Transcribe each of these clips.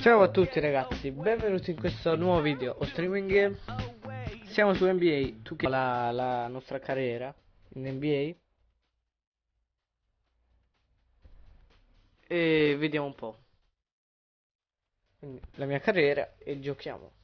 Ciao a tutti ragazzi, benvenuti in questo nuovo video o streaming. Siamo su NBA, la nostra carriera in NBA e vediamo un po'. Quindi, la mia carriera e giochiamo.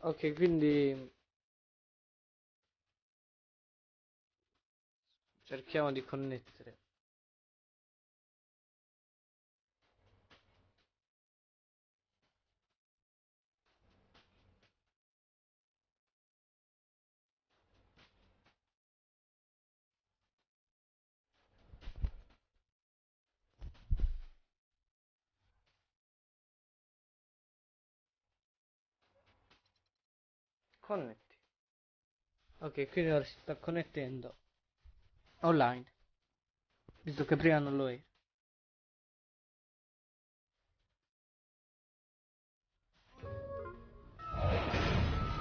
Ok, quindi cerchiamo di connettere. Connetti. Ok, quindi ora si sta connettendo online, visto che prima non lo è.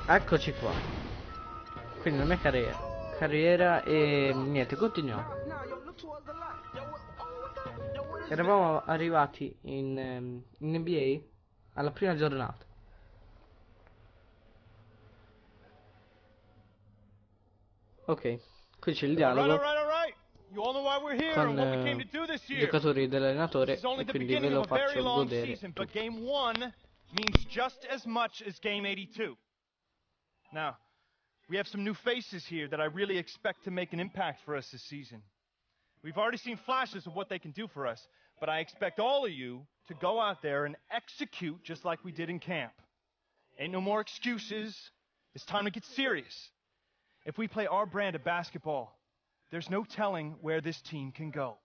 Eccoci qua. Quindi la mia carriera e niente, continuiamo. Eravamo arrivati in NBA alla prima giornata. Ok, qui c'è il dialogo con i giocatori dell'allenatore e quindi ve lo faccio godere tutto. Means just as much as game 82. Now, we have some new faces here that I really expect to make an impact for us this season. We've already seen flashes of what they can do for us, but I expect all of you to go out there and execute just like we did in camp. Ain't no more excuses. It's time to get serious. If we play our brand of basketball, there's no telling where this team can go.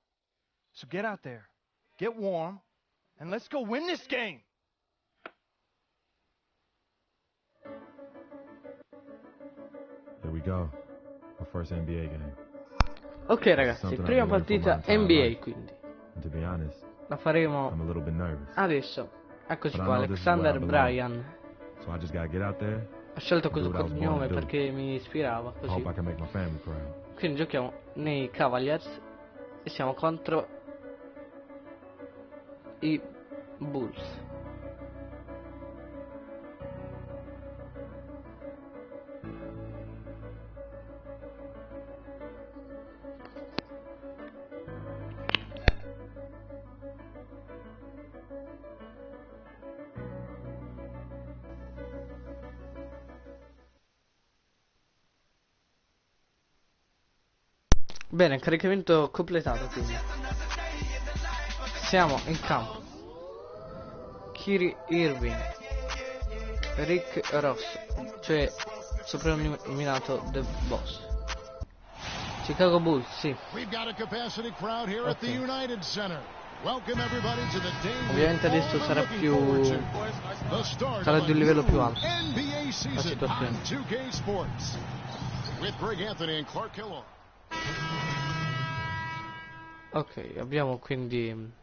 So get out there, get warm, and let's go win this game. Here we go. Our first NBA game. Ok ragazzi, prima partita NBA quindi. To be honest, la faremo I'm a little bit nervous. adesso. Eccoci qua, Alexander Bryan. So I just gotta get out there. Ho scelto questo cognome perché mi ispirava così. Hope I can make my family proud. Quindi giochiamo nei Cavaliers e siamo contro i Bulls. Bene, caricamento completato quindi. Siamo in campo. Kyrie Irving, Rick Ross, cioè soprannominato The Boss. Chicago Bulls, sì. Okay. Ovviamente adesso sarà di un livello più alto la situazione. Ok, abbiamo quindi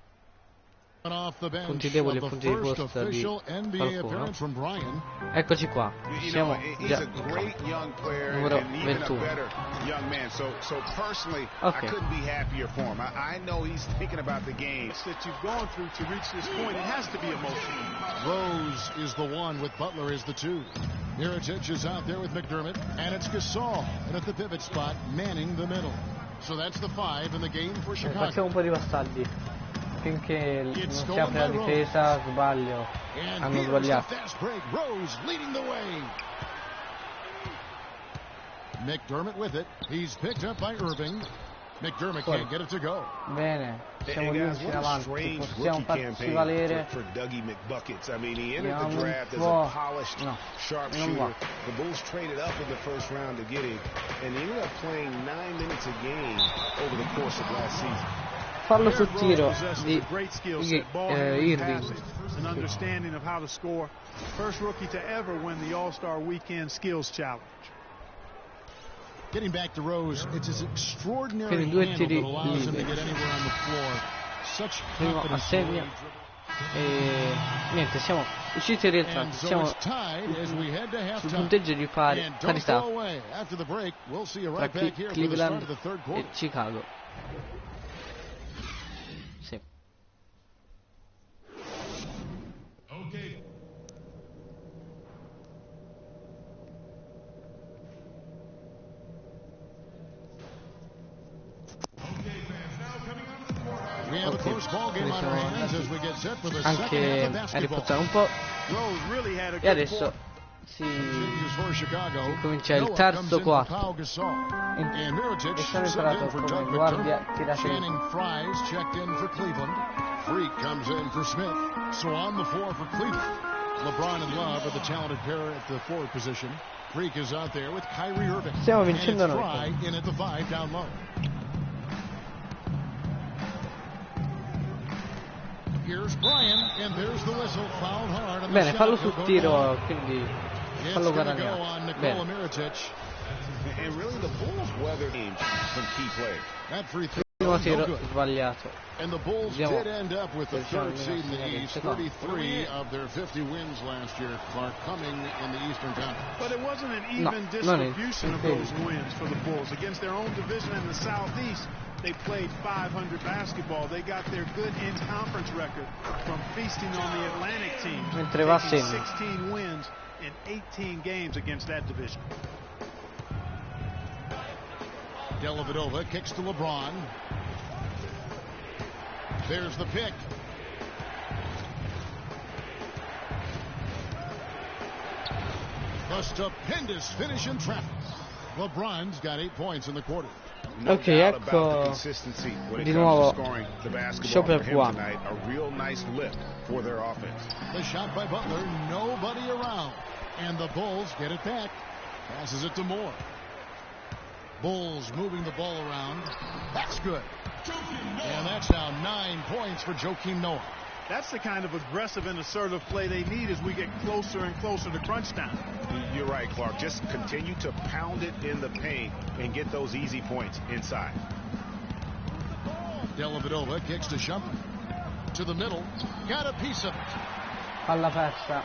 punti deboli e punti di forza di qualcuno. Eccoci qua, siamo già numero 21. Ok. Rose is the one with Butler as the two. Mirotic is out there with McDermott, and it's Gasol, and at the pivot spot, manning the middle. So that's the 5 in the game for Chicago. Facciamo un po' di passaggi finché non si apre la difesa. Sbaglio, hanno sbagliato. Rose leading the way. McDermott with it. He's picked up by Irving. McDermott can't get it to go. Bene, siamo gli unici in avanti, possiamo farci valere. Vediamo un po'. No, non va. The Bulls traded up in the first round to get him, and he ended up playing 9 minutes a game over the course of last season. Fallo sul tiro di Irving. An understanding of how to score. First rookie to ever win the All-Star Weekend Skills Challenge. Getting back to Rose, it's his extraordinary handle that allows him to get anywhere on the floor. Such confidence. E niente, siamo usciti rientrati, siamo sul punteggio di parità tra Cleveland e Chicago. Sì. Anche a riposare un po'. E adesso si comincia il terzo quarto. E sono entrato come guardia tiratrice. Stiamo vincendo noi. Bene, fallo sul tiro, quindi fallo guadagnato. Bene. Primo tiro sbagliato. Vediamo But it wasn't an even distribution of those wins for the Bulls against their own division in the Southeast. They played 500 basketball. They got their good in-conference record from feasting on the Atlantic team, taking 16 wins in 18 games against that division. Dellavedova kicks to LeBron. There's the pick. A stupendous finish in traffic. LeBron's got 8 points in the quarter. Ok, ecco di nuovo Shopper qua. The shot by Butler, nobody around, and the Bulls get it back. Passes it to Moore. Bulls moving the ball around. That's good. And that's now 9 points for Joakim Noah. That's the kind of aggressive and assertive play they need as we get closer and closer to crunch time. You're right, Clark. Just continue to pound it in the paint and get those easy points inside. Dellavedova kicks to Shumpert. To the middle. Got a piece of it. Palla persa.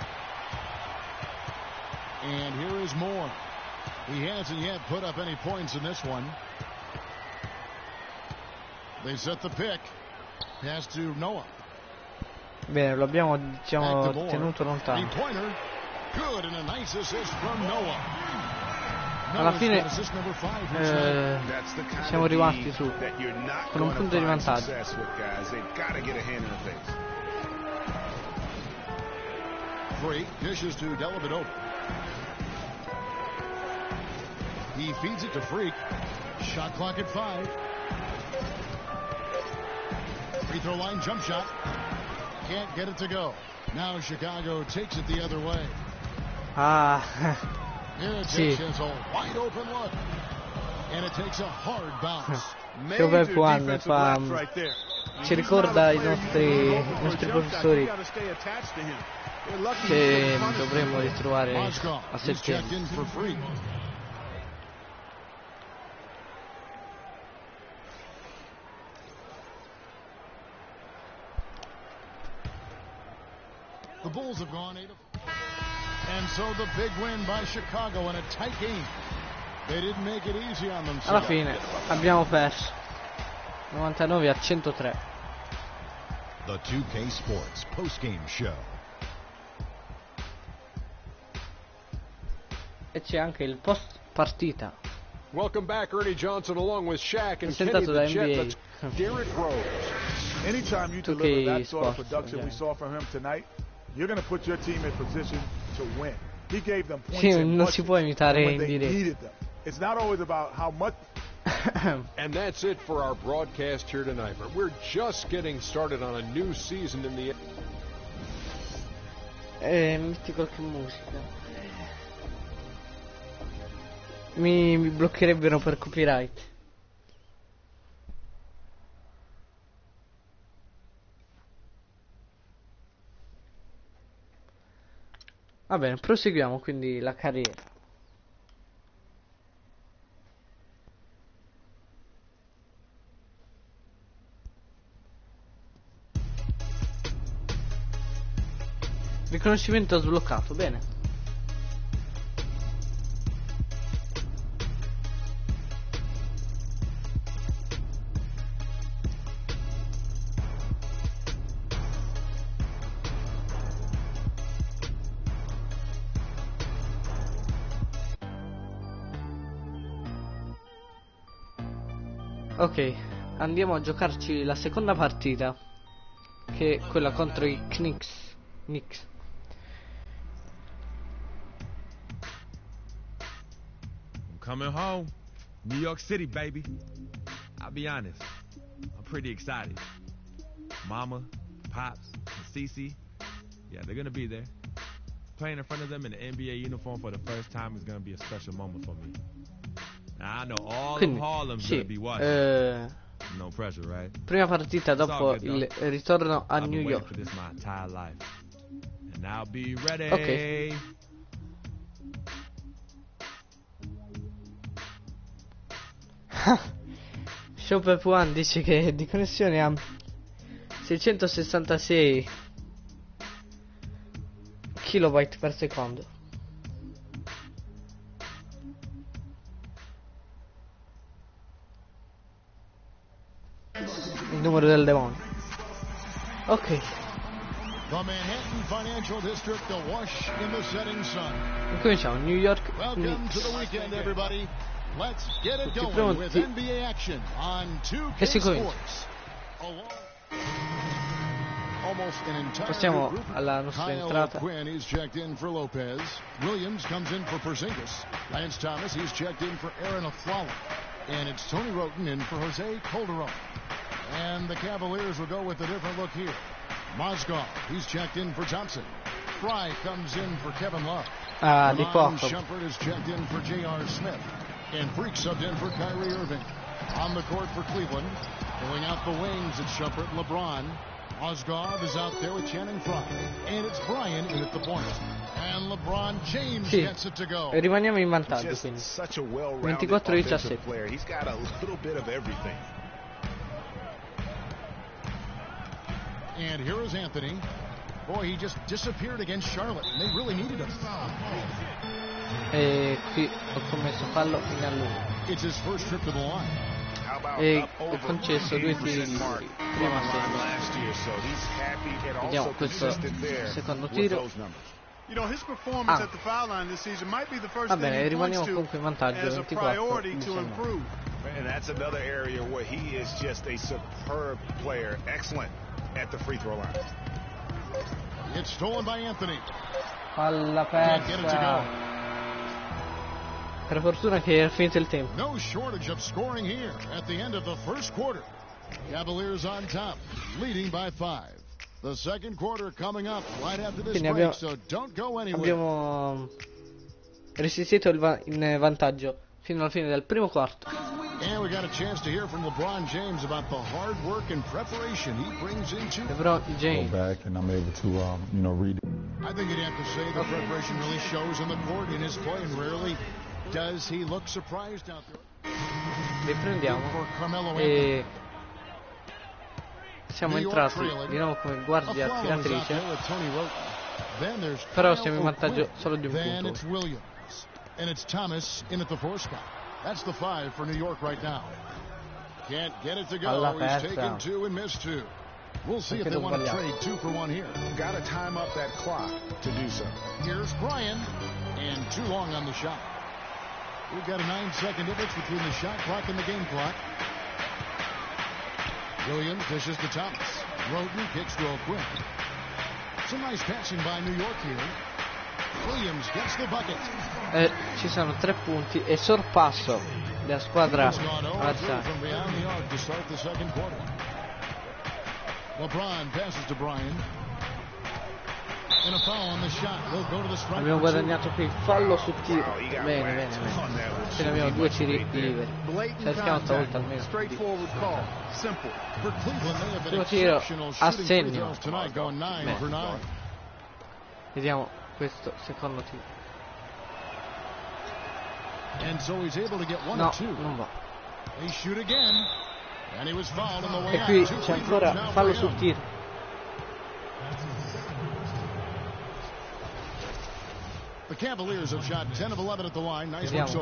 And here is Moore. He hasn't yet put up any points in this one. They set the pick. Pass to Noah. Bene, lo abbiamo, diciamo, tenuto lontano. Alla fine siamo rimasti su con un punto di vantaggio. He feeds it to Freak. Shot clock at 5. Free throw line jump shot. Can't get it to go. Now Chicago takes it the other way. Ah, sì. Has a wide open look. And it takes a hard bounce. Super Juan fa, ci ricorda i nostri professori che dovremmo ritrovare a settembre. The Bulls have gone 8 and so the big win by Chicago in a tight game. They didn't make it easy on themselves. Alla fine abbiamo perso 99-103. The 2K Sports post-game show. E c'è anche il post partita. Welcome back, Ernie Johnson, along with Shaq and Kenny Presentato da the Jet. NBA. That's Derrick Rose. Anytime you deliver that sort of production we saw from him tonight, you're going to put your team in position to win. He gave them points Sì, non si può imitare in when they diretta. needed them. It's not always about how much And that's it for our broadcast here tonight. But we're just getting started on a new season in the... metti qualche musica. Mi bloccherebbero per copyright. Va bene, proseguiamo quindi la carriera. Riconoscimento sbloccato, bene. Ok, andiamo a giocarci la seconda partita, che è quella contro i Knicks. Coming home, New York City, baby. I'll be honest, I'm pretty excited. Mama, Pops, and Cece, yeah, they're gonna be there. Playing in front of them in the NBA uniform for the first time is gonna be a special moment for me. Now, I know all of Harlem's gonna be watching. No pressure, right? Prima partita dopo il ritorno a New York. For this my entire life. And I'll be ready. Ok. Shopper One dice che di connessione ha 666 kilobyte per secondo. Il numero del demonio. Ok. The Manhattan Financial District awash in the setting sun. Cominciamo. New York Welcome to the weekend, everybody. Let's get it going with NBA action on 2K Sports. Almost an entire Passiamo alla nostra entrata. Quinn, he's checked in for Lopez. Williams comes in for Porzingis. Lance Thomas, he's checked in for Aaron Aflalo. And it's Tony Roten in for Jose Calderon. And the Cavaliers will go with a different look here. Mozgov, he's checked in for Thompson. Fry comes in for Kevin Love. Di poco. Shumpert is checked in for J.R. Smith. And Freak subbed in for Kyrie Irving. On the court for Cleveland. Going out the wings, it's Shumpert, LeBron. Mozgov is out there with Channing Frye. And it's Brian in at the point. And LeBron James gets it to go. Rimaniamo in vantaggio quindi. 24-17. He's got a little bit of everything. And here is Anthony. Boy, he just disappeared against Charlotte. They really needed him. E qui ho commesso fallo in allungo. It's his first trip to the line. E ho concesso 2 tiri liberi. Prima segno. Vediamo questo secondo tiro. Va bene, rimaniamo comunque in vantaggio 24-19. And that's another area where he is just a superb player, excellent at the free throw line. It's stolen by Anthony. Palla persa. Per fortuna che è finito il tempo. No shortage of scoring here at the end of the first quarter. Cavaliers on top, leading by 5. The second quarter coming up right after this break, so don't go anywhere. Abbiamo resistito in vantaggio fino alla fine del primo quarto. And we got a chance to hear from LeBron James about the hard work and preparation he brings into LeBron James. Go back and I'm able to, read it. I think you'd have to say the preparation really shows on the court in his play, and rarely does he look surprised out there. Riprendiamo e siamo entrati di nuovo come guardia tiratrice, però siamo in vantaggio solo di un punto. And it's Thomas in at the 4 spot. That's the 5 for New York right now. Can't get it to go. He's taken 2 and missed 2. We'll see if they want to trade 2 for 1 here. Got to time up that clock to do so. Here's Brian, and too long on the shot. We've got a 9-second difference between the shot clock and the game clock. Williams dishes to Thomas. Roden kicks to O'Quinn. Some nice passing by New York here. Williams gets the bucket. Ci sono 3 punti e sorpasso della squadra avversaria. Abbiamo guadagnato qui il fallo su tiro. Bene. Ce ne abbiamo 2 tiri liberi. Cerchiamo stavolta almeno. Primo tiro a segno. Bene. Vediamo questo secondo tiro. No, non va. E qui c'è ancora fallo sul tiro. Vediamo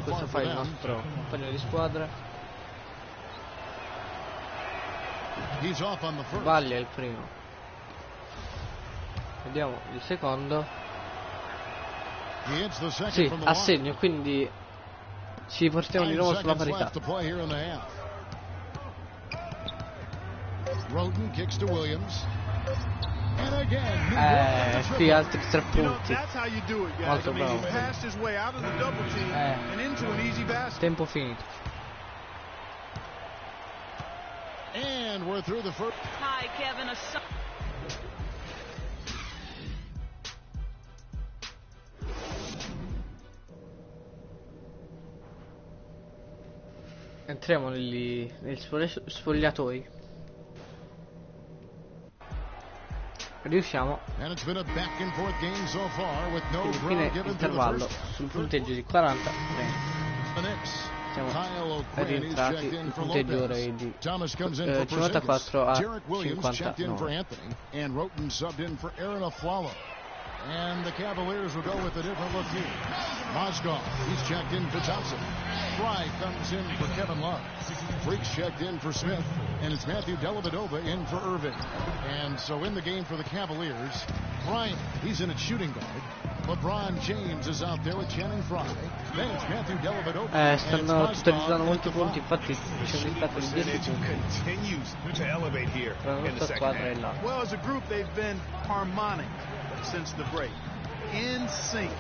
questo fa il nostro compagno di squadra. Sbaglia il primo. Vediamo il secondo. Sì, a segno, quindi ci portiamo di nuovo sulla parità. Qui altri 3 punti. Molto bravo. Tempo finito. Entriamo negli spogliatoi. Riusciamo. Fine intervallo sul punteggio di 40. Siamo rientrati. Il punteggio ora è di 54 a 59. And the Cavaliers will go with a different look here. Mozgov, he's checked in for Thompson. Fry comes in for Kevin Love. Freaks checked in for Smith. And it's Matthew Dellavedova in for Irving. And so in the game for the Cavaliers, Bryant, he's in at shooting guard. LeBron James is out there with Channing Frye. Then it's Matthew Dellavedova. Stanno totalizzando molti punti, infatti c'è un distacco di 10 punti tra la nostra squadra e l'altra. Well, as a group they've been harmonic since the break. In sync.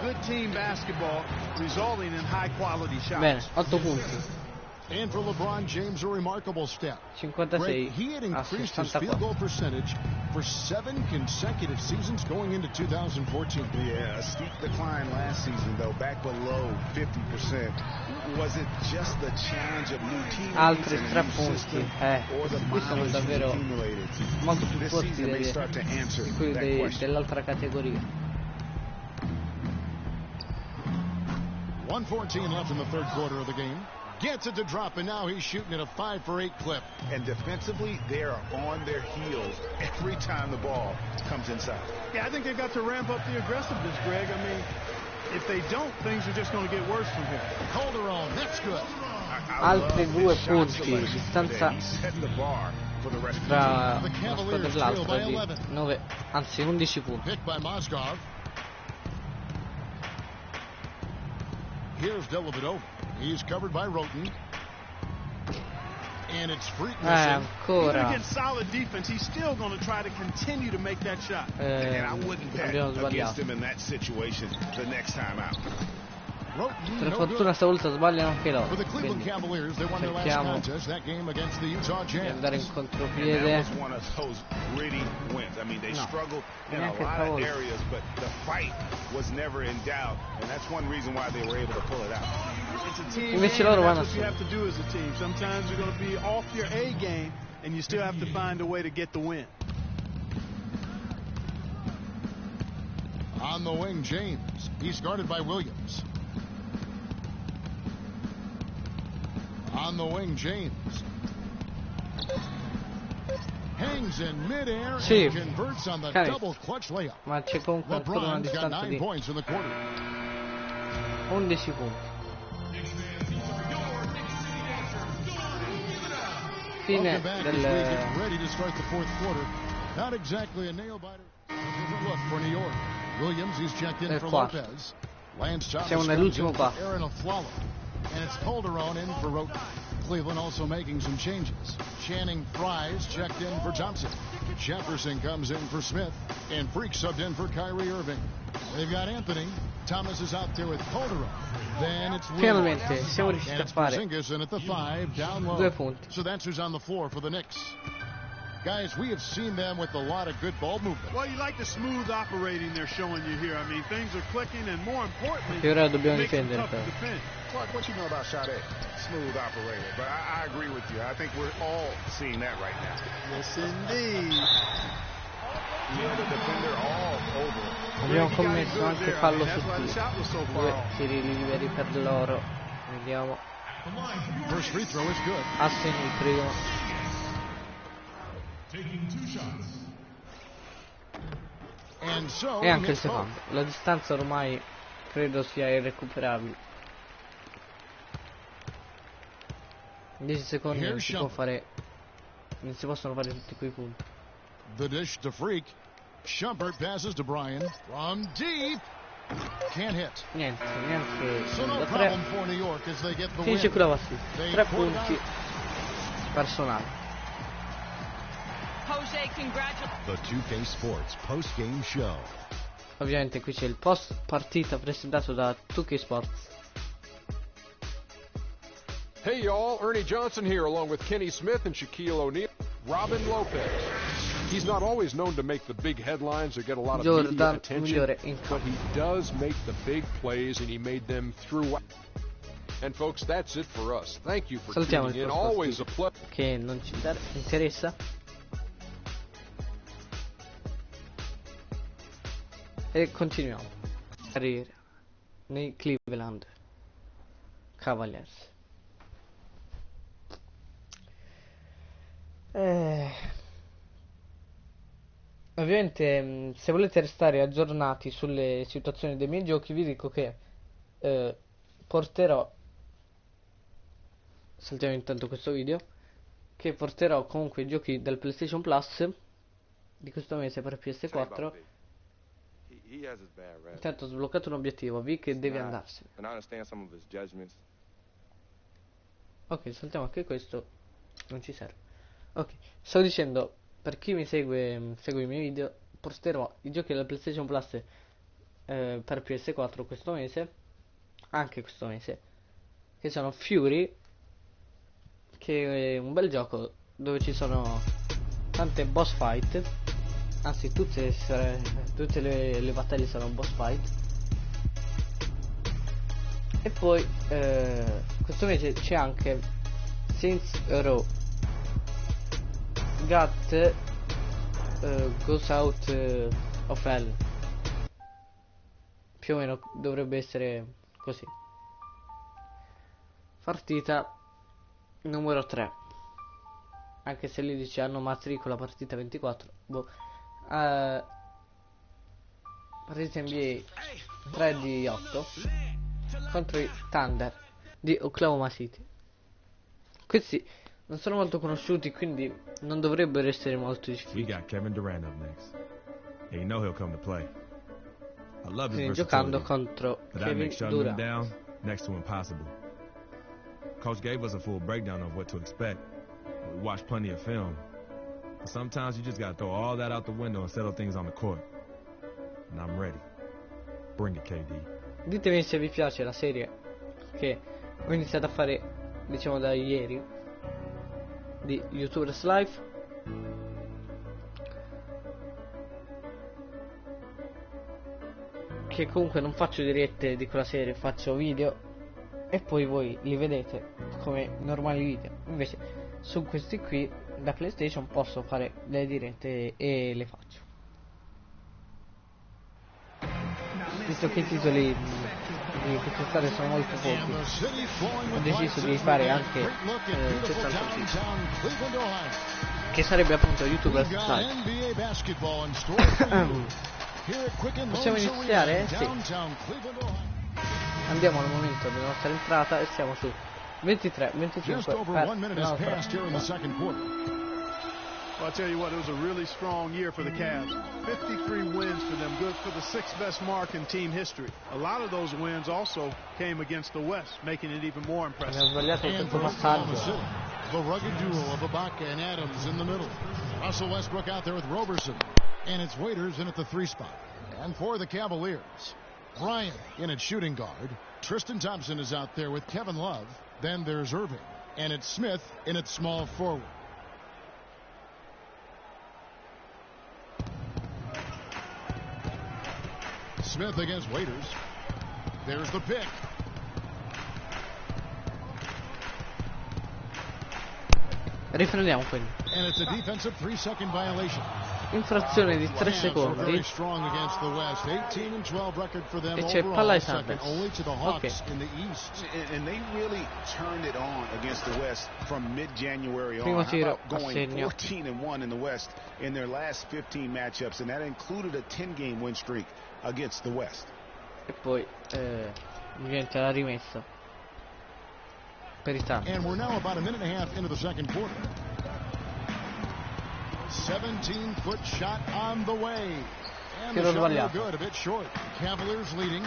Good team basketball resulting in high quality shots. Bene, 8 punti. And for LeBron James, a remarkable step. 56 he had a increased his field 64. goal percentage for 7 consecutive seasons going into 2014. Yeah, a steep decline last season, though, back below 50%. Was it just the challenge of new teammates? Altri 3 punti. Qui sono davvero molto più forti di quelli dell'altra categoria. 1:14 left in the third quarter of the game. Gets it to drop, and now he's shooting at a 5 for 8 clip. And defensively, they are on their heels every time the ball comes inside. Yeah, I think they've got to ramp up the aggressiveness, Greg. I mean, if they don't, things are just going to get worse from here. Calderon, that's good. Altri 2 punti, distanza tra una squadra e l'altra di 9, anzi 11 punti. Picked by Mozgov. Here's Dellavedova. He's covered by Roten. And it's freakish. Ancora. Even against solid defense, he's still going to try to continue to make that shot. And I wouldn't bet against him in that situation the next time out. Per fortuna stavolta sbagliano anche loro, quindi cerchiamo di andare in contropiede. No, neanche stavolta. Invece loro vanno su. Sometimes you're going to be off your A game and you still have to find a way to get the win. On the wing, James. He's guarded by Williams. On the wing, James hangs in midair and converts on the double clutch layup. Ma c'è comunque ancora una distanza di 11 punti. Fine del ready to start the fourth quarter. Not exactly a nail biter. Different look for New York. Williams, he's checked in for Lopez. Lance Thomas siamo nell'ultimo quarto. And it's Calderon in for Roten. Cleveland also making some changes. Channing Fries checked in for Thompson. Jefferson comes in for Smith. And Freak subbed in for Kyrie Irving. They've got Anthony. Thomas is out there with Calderon. Then it's finalmente siamo riusciti a fare at the 5 down low. 2 punti. So that's who's on the floor for the Knicks. Guys, we have seen them with a lot of good ball movement. Well, you like the smooth operating they're showing you here. I mean, things are clicking, and more importantly, che ora dobbiamo difendere. Clark, what you know about Sade? Smooth operator. But I agree with you. I think we're all seeing that right now. Yes, indeed. The defender all over. Abbiamo commesso anche fallo su 2 tiri liberi per loro. Vediamo. First free throw is good. Assegni il primo. E anche il secondo. La distanza ormai credo sia irrecuperabile. 10 secondi non si può fare. Non si possono fare tutti quei punti. The dish to Freak. Shumpert passes to Bryan from deep. Can't hit. Niente so no da 3. Finisce qui la partita. 3 punti personali. The 2K Sports post-game show. Ovviamente qui c'è il post partita presentato da 2K Sports. Hey y'all, Ernie Johnson here along with Kenny Smith and Shaquille O'Neal. Robin Lopez. He's not always known to make the big headlines or get a lot of media attention, but he does make the big plays and he made them throughout. And folks, that's it for us. Thank you for tuning in. Always a pleasure. Che non ci interessa. E continuiamo. Carriera nei Cleveland Cavaliers. Ovviamente se volete restare aggiornati sulle situazioni dei miei giochi vi dico che porterò, saltiamo intanto questo video, che porterò comunque i giochi del PlayStation Plus di questo mese per PS4. Intanto ho sbloccato un obiettivo, vi che deve andarsene. Ok, saltiamo anche questo, non ci serve. Ok, stavo dicendo, per chi mi segue i miei video, porterò i giochi della PlayStation Plus per PS4 questo mese, anche questo mese, che sono Fury, che è un bel gioco dove ci sono tante boss fight, anzi tutte le battaglie sono boss fight. E poi questo mese c'è anche Saints Row Got Goes Out of Hell, più o meno dovrebbe essere così. Partita numero 3, anche se lì dice hanno matricola partita 24. Boh. Partita NBA 3 di 8 contro i Thunder di Oklahoma City. Questi non sono molto conosciuti, quindi non dovrebbero essere molto difficili. We got Kevin Durant up next. And you know he'll come to play. I love his giocando contro Kevin Durant. Down next to impossible. Coach gave us a full breakdown of what to expect. We watched plenty of film. But sometimes you just gotta throw all that out the window and settle things on the court. And I'm ready. Bring it, KD. Ditemi se vi piace la serie che ho iniziato a fare, diciamo, da ieri, di YouTubers Live. Che comunque non faccio dirette di quella serie, faccio video e poi voi li vedete come normali video. Invece su questi qui da PlayStation posso fare le dirette e le faccio. Visto che i titoli di questa storia sono molto pochi, ho deciso di fare anche quest'altro titolo, che sarebbe appunto YouTubers Live. Possiamo iniziare? Sì. Andiamo al momento della nostra entrata e siamo su 23-25 per la nostra. Well, I'll tell you what, it was a really strong year for the Cavs. 53 wins for them, good for the 6th best mark in team history. A lot of those wins also came against the West, making it even more impressive. And from Oklahoma City, the rugged duo of Ibaka and Adams in the middle. Russell Westbrook out there with Roberson. And it's Waiters in at the 3 spot. And for the Cavaliers, Bryant in at shooting guard. Tristan Thompson is out there with Kevin Love. Then there's Irving. And it's Smith in at small forward. Smith against Waiters. There's the pick. Riprendiamo quindi. And it's a defensive 3-second violation. Infrazione di 3 secondi. E c'è palla ai Sanders. Okay. And they really turned it on against the West from mid-January on. Primo tiro, going assegno. 14-1 in the West in their last 15 matchups, and that included a 10-game win streak against the West. E poi niente, la rimessa per i Sanders. And we're now about a minute and a half into the second quarter. 17-foot shot on the way. And the shot no good, a bit short. Cavaliers leading.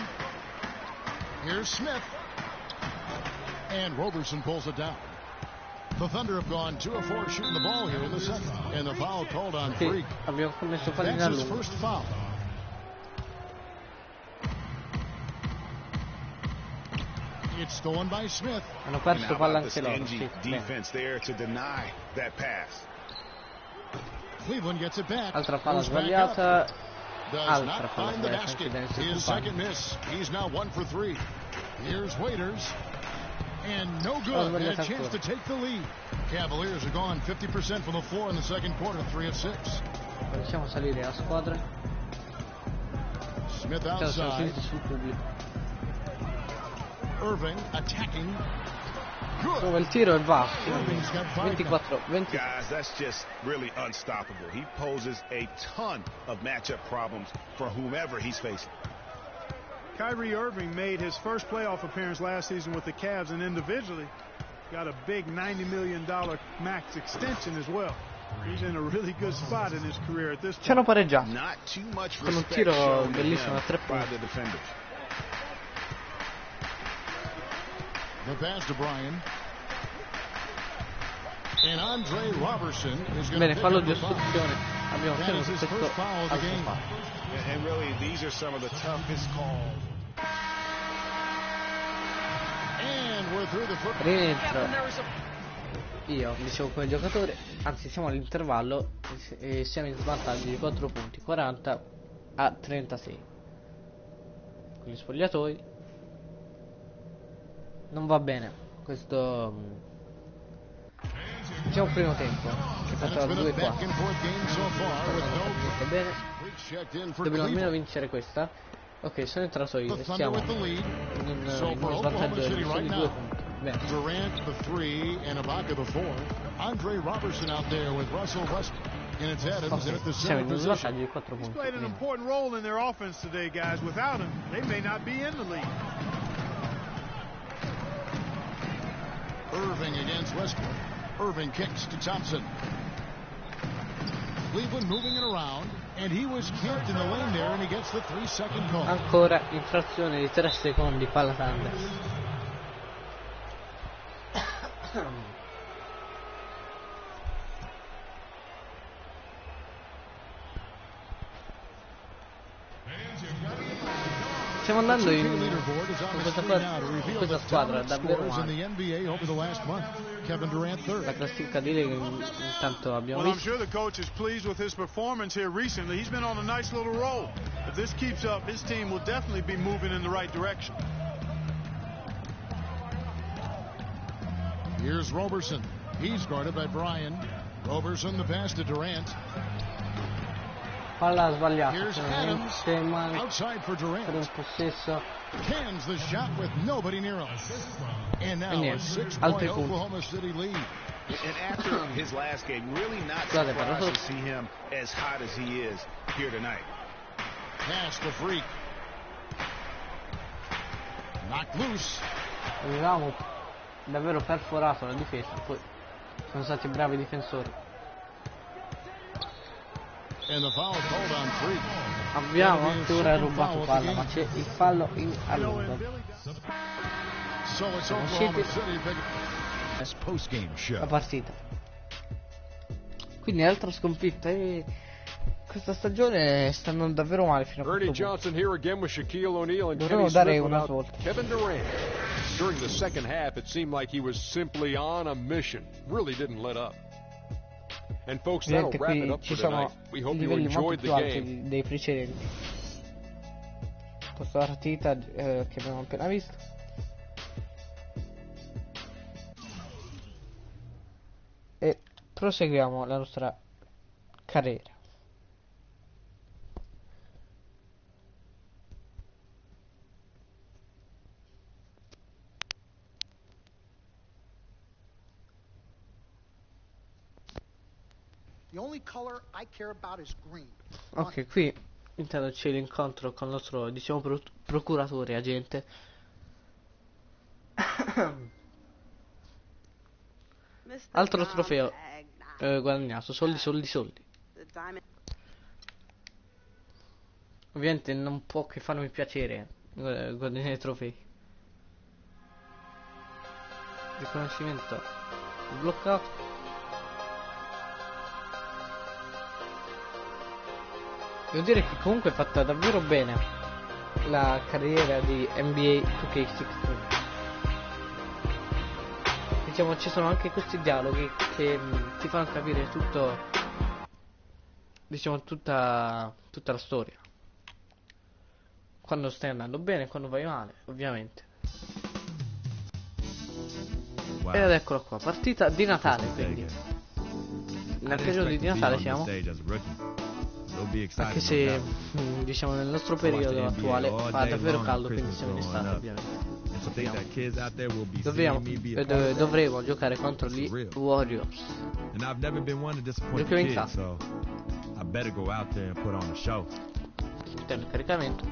Here's Smith. And Roberson pulls it down. The Thunder have gone 2 of 4 shooting the ball here in the second. And the foul called on Freak. That's his first foul. It's stolen by Smith. Hanno perso palla anche loro. Defense there to deny that pass. Cleveland gets it back. Altra palla sbagliata. Altra palla sbagliata. His second miss. He's now 1 for 3. Here's Waiters. And no good. And a chance to take the lead. Cavaliers are gone 50% from the floor in the second quarter. 3 of 6. Facciamo salire la squadra. Smith outside. Irving attacking. Trova il tiro e va. 24-20. Guys, that's just really unstoppable. He poses a ton of matchup problems for whomever he's facing. Kyrie Irving made his first playoff appearance last season with the Cavs, and individually got a big $90 million max extension as well. He's in a really good spot in his career at this point. Ci hanno pareggiato. Not too much con un tiro bellissimo da 3 by punti. the defenders. The pass to Bryan. And Andre Roberson is going Bene, to fallo di ostruzione. Abbiamo that is his first foul of the game. And really, these are some of the toughest calls. And we're through the foot. Rientro. Io dicevo come giocatore, anzi siamo all'intervallo e siamo in svantaggio di 4 punti, 40-36. Con gli spogliatoi. Non va bene questo, diciamo, primo tempo che faceva 2-4. Va bene, dobbiamo almeno vincere questa. Ok, sono entrato io e siamo in uno svantaggio di soli 2 punti. Bene. Durant the 3 and Ibaka the 4. Andre Roberson out there with Russell Westbrook. And it's Adams in at the center position. He's played an important role in their offense today, guys. Without him, they may not be in the league. Irving against Westbrook. Irving kicks to Thompson. Cleveland moving it around, and he was camped in the lane there, and he gets the 3-second call. Ancora infrazione di 3 secondi, palla Sanders. Stiamo andando in questa squadra davvero male. La classifica di Lega intanto abbiamo visto. I'm sure the coach is pleased with his performance here recently. He's been on a nice little roll. If this keeps up, his team will definitely be moving in the right direction. Here's Roberson. He's guarded by Bryan. Roberson, the pass to Durant. Palla sbagliata. Here's Adams. Outside for Durant. Per un possesso. Cans the shot with nobody near him. And now a 6-point Oklahoma City lead. And after his last game, really not surprised to see him as hot as he is here tonight. Pass to Freak. Knocked loose. Avevamo davvero perforato la difesa, poi sono stati bravi i difensori. Abbiamo anche ora rubato palla, ma c'è il fallo in allungo. Siamo usciti la partita. Quindi altra sconfitta e questa stagione sta andando davvero male fino a questo punto. Dovremmo dare una svolta. During the second half, it seemed like he was simply on a mission. Really didn't let up. And folks, that'll wrap it up for tonight. We hope you enjoyed the game. Dei precedenti. Questa partita che abbiamo appena visto. E proseguiamo la nostra carriera. Ok, qui intanto c'è l'incontro con il nostro, diciamo, procuratore, agente. Altro trofeo guadagnato, soldi. Ovviamente non può che farmi piacere guadagnare trofei. Riconoscimento bloccato. Devo dire che comunque è fatta davvero bene la carriera di NBA 2K16. Diciamo, ci sono anche questi dialoghi che ti fanno capire tutto, diciamo, tutta la storia. Quando stai andando bene, quando vai male, ovviamente. Wow. Ed eccolo qua, partita di Natale, quindi nel periodo di Natale siamo. Anche se diciamo nel nostro periodo attuale fa davvero caldo, quindi siamo in estate ovviamente. Dovremo giocare contro gli Warriors. Giochiamo in casa. Interno caricamento.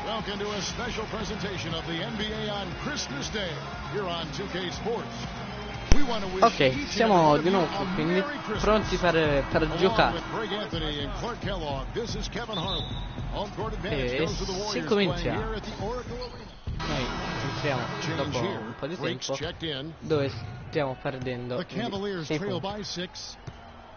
Welcome to a special presentation of the NBA on Christmas Day here on 2K Sports. We want to wish ok, siamo di nuovo quindi pronti per giocare. E si comincia. Noi entriamo dopo un po' di tempo dove stiamo perdendo 6 punti.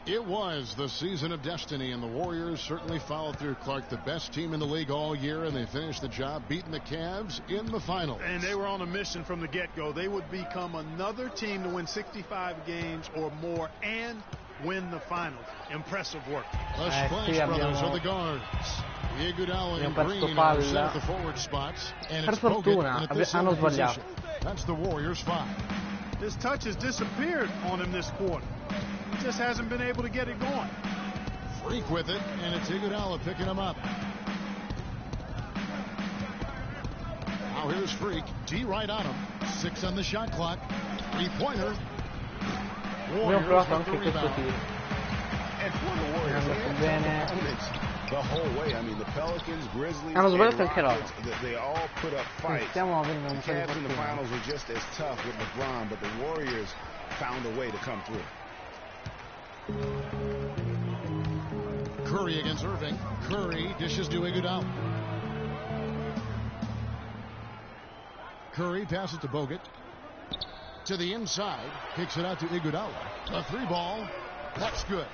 It was the season of destiny, and the Warriors certainly followed through. Clark, the best team in the league all year, and they finished the job beating the Cavs in the finals. And they were on a mission from the get-go. They would become another team to win 65 games or more and win the finals. Impressive work. The Splash Brothers are the guards. Iguodala and Green are set at the forward spots, and it's Bogut at this position. That's the Warriors 5. His touch has disappeared on him this quarter. Just hasn't been able to get it going. Freak with it, and it's Iguodala picking him up. Now here's Freak. D right on him. 6 on the shot clock. Three-pointer. Warriors with the rebound. And for the Warriors, the whole way. I mean, the Pelicans, Grizzlies, and Rockets, they all put up fights. The Cavs in the finals were just as tough with LeBron, but the Warriors found a way to come through. Curry against Irving. Curry dishes to Iguodala. Curry passes to Bogut. To the inside. Kicks it out to Iguodala. A 3-ball. That's good.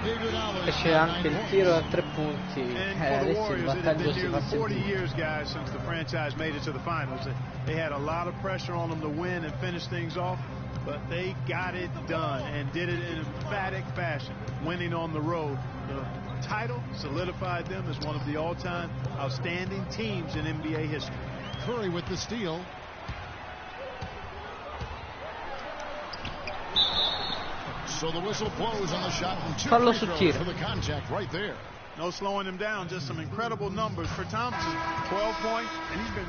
E c'è anche il tiro a 3 punti. Adesso il vantaggio si fa 40 years, guys, since the franchise made it to the finals. They had a lot of pressure on them to win and finish things off, but they got it done and did it in emphatic fashion, winning on the road. The title solidified them as one of the all-time outstanding teams in NBA history. Curry with the steal. So the whistle blows on the shot and 2 free throws for the contact right there. No slowing him down, just some incredible numbers for Thompson. 12 points, and he's been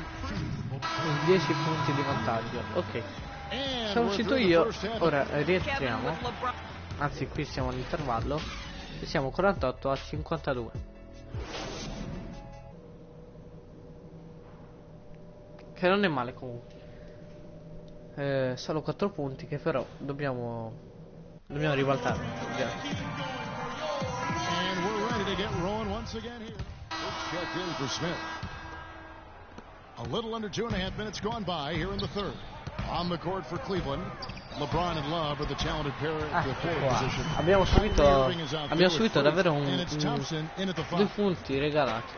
10 punti di vantaggio. Ok. Sono uscito io, ora rientriamo. Anzi, qui siamo all'intervallo. E siamo 48 a 52. Che non è male comunque. Solo 4 punti che però dobbiamo ribaltare. And we're ready to get rolling once again here. It's checked in for Smith. A little under 2.5 minutes gone by here in the third. On the court for Cleveland, LeBron and Love are the talented pair at the forward position. Abbiamo subito davvero 2 punti regalati.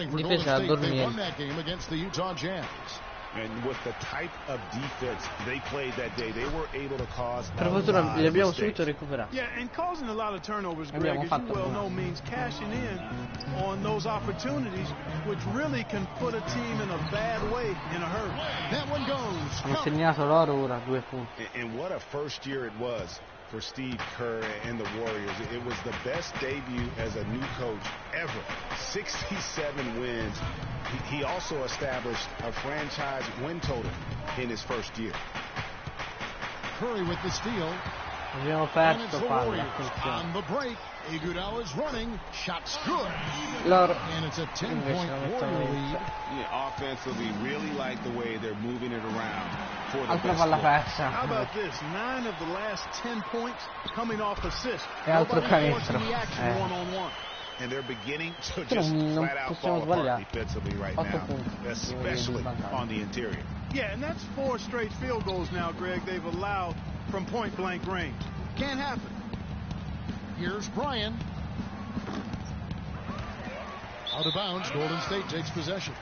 Difesa a dormire. And with the type of defense they played that day, they were able to cause per fortuna li abbiamo subito recuperati. Yeah, and causing a lot of turnovers, Greg, as you well know, means cashing in on those opportunities, which really can put a team in a bad way in a hurry. That one goes. Hanno segnato loro ora 2 punti. And what a first year it was for Steve Kerr and the Warriors. It was the best debut as a new coach ever. 67 wins. He also established a franchise win total in his first year. Curry with the steal. Abbiamo perso palla. On the break, Iguodala's running. Shot's good. And it's a 10-point Warrior lead. Yeah, offensively, really like the way they're moving it around. Altra palla persa. How about this? 9 of the last 10 points coming off assist. E altro canestro. And they're beginning to just flat out fall apart defensively right now, especially on the interior. Yeah, and that's 4 straight field goals now, Greg, they've allowed from point-blank range. Can't happen. Here's Bryan. Out of bounds, Golden State takes possession.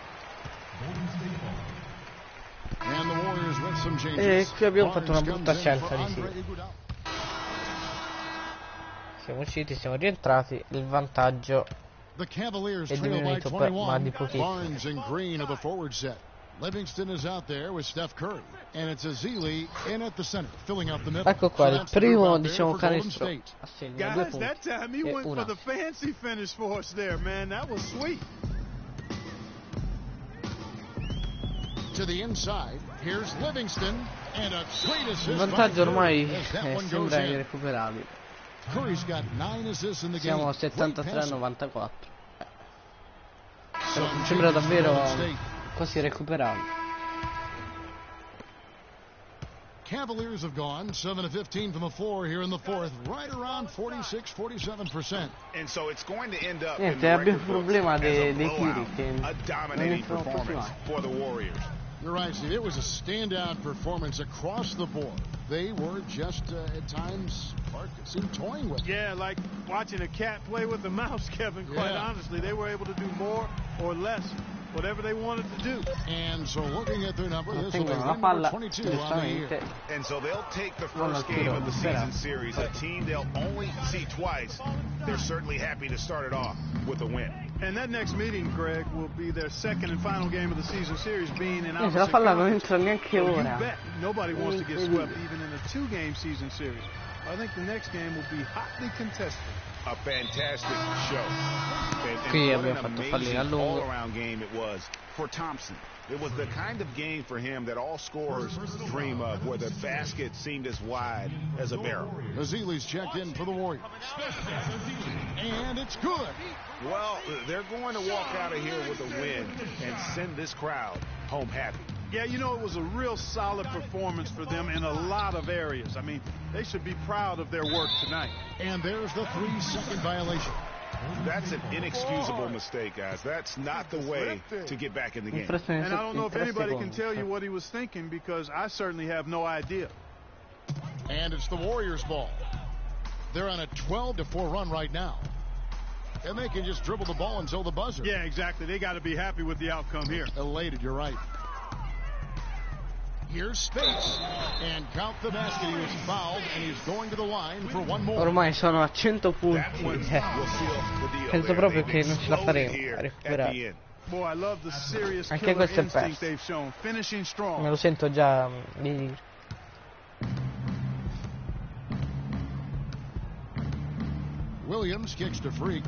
And the Warriors with some changes. E qui abbiamo fatto una brutta scelta di sì. Siamo usciti, siamo rientrati, il vantaggio è diminuito ma di pochissimo. Barnes and Green of the forward set. Livingston is out there with Steph Curry, and it's Ezeli in at the center, filling out the middle. Ecco qua il primo, diciamo, canestro a segno, 2 punti that time he went for the fancy finish for us there, man. That was sweet. To the inside, here's Livingston and a great assist. Il vantaggio ormai sembra irrecuperabile. Curry's got 9 assists in the game. Siamo a 73 a 94. Sembra davvero quasi recuperabile. Cavaliers have gone 7 of 15 from the floor here in the fourth, right around 46-47%. And so it's going to end up Niente, abbiamo il problema dei tiri che a dominating performance for the Warriors. You're right, Steve. It was a standout performance across the board. They were just, at times, Clark, it seemed toying with it. Yeah, like watching a cat play with a mouse, Kevin, quite honestly. They were able to do more or less, whatever they wanted to do. And so looking at their number, this will be number 22 on the year. And so they'll take the first game of the season series, a team they'll only see twice. They're certainly happy to start it off with a win. And that next meeting, Greg, will be their second and final game of the season series, being in opposite conference. So you bet nobody wants to get swept, even in a 2-game season series. I think the next game will be hotly contested. A fantastic show. Qui And abbiamo what an fatto fallire a amazing lungo. all-around game it was for Thompson. It was the kind of game for him that all scorers dream of, where the basket seemed as wide as a barrel. Ezeli's checked in for the Warriors. And it's good. Well, they're going to walk out of here with a win and send this crowd home happy. Yeah, you know, it was a real solid performance for them in a lot of areas. I mean, they should be proud of their work tonight. And there's the 3-second violation. That's an inexcusable mistake, guys. That's not the way to get back in the game. And I don't know if anybody can tell you what he was thinking, because I certainly have no idea. And it's the Warriors' ball. They're on a 12-4 run right now. And they can just dribble the ball until the buzzer. Yeah, exactly. They got to be happy with the outcome here. Elated, you're right. Here's Space, and count the basket. He was fouled, and he's going to the line for one more. Ormai sono a 100 punti. Penso proprio che non ce la faremo a recuperare. Anche questo è perso. Me lo sento già di dire. Williams kicks to Freak.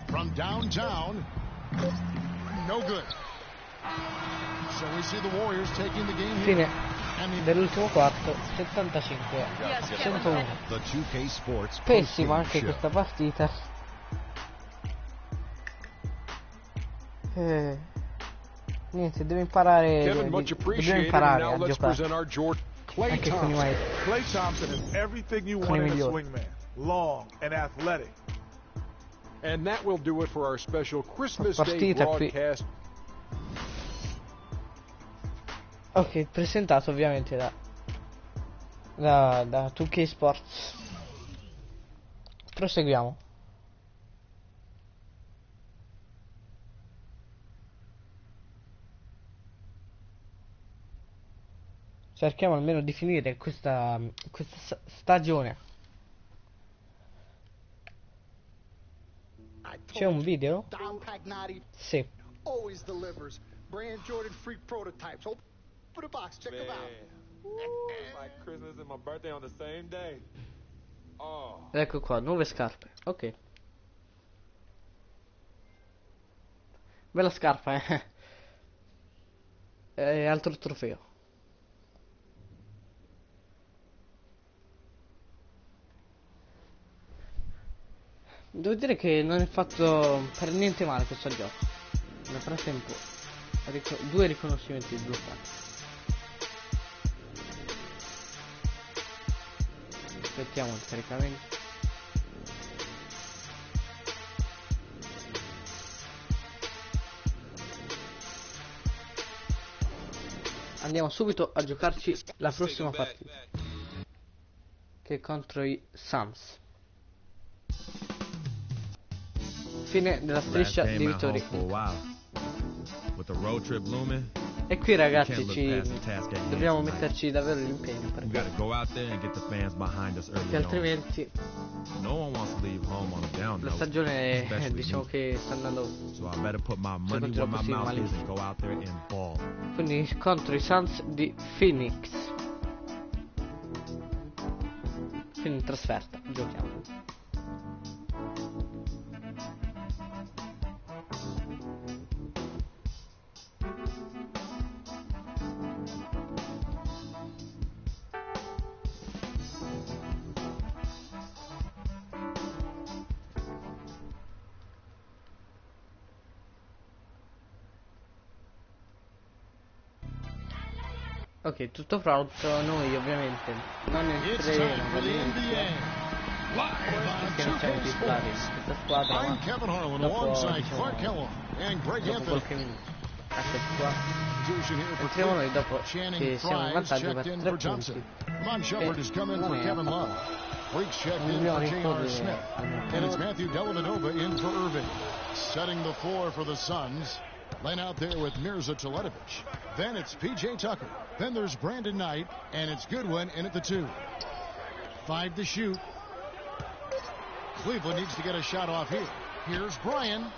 From downtown. No good. So we see the Warriors taking the game here. Fine dell'ultimo quarto, 75-101. Pessima anche questa partita. Niente, devo imparare a giocare anche con i maestri. Klay Thompson is everything you want in a swingman. Long and athletic. And that will do it for our special Christmas Day broadcast. Ok, presentato ovviamente da 2K Sports. Proseguiamo. Cerchiamo almeno di finire questa stagione. C'è un video? Sì. Ecco qua, nuove scarpe. Ok. Bella scarpa, altro trofeo. Devo dire che non è fatto per niente male questo gioco. Nel frattempo 2 riconoscimenti sbloccati. Aspettiamo il caricamento. Andiamo subito a giocarci la prossima partita, che è contro i Suns. Fine della striscia di vittorie. E qui ragazzi dobbiamo metterci davvero l'impegno, perché altrimenti la stagione diciamo che sta andando così malissimo. Quindi contro i Suns di Phoenix, quindi in trasferta giochiamo. Ok, tutto pronto. Noi ovviamente non entreremo all'inizio perché non siamo titolari in questa squadra, ma dopo qualche minuto. Ecco qua, entriamo noi dopo che siamo in vantaggio per 3 punti e non è dobbiamo ricorrere Line out there with Mirza Teletovic. Then it's P.J. Tucker. Then there's Brandon Knight, and it's Goodwin in at the 2. 5 to shoot. Cleveland needs to get a shot off here. Here's Bryan.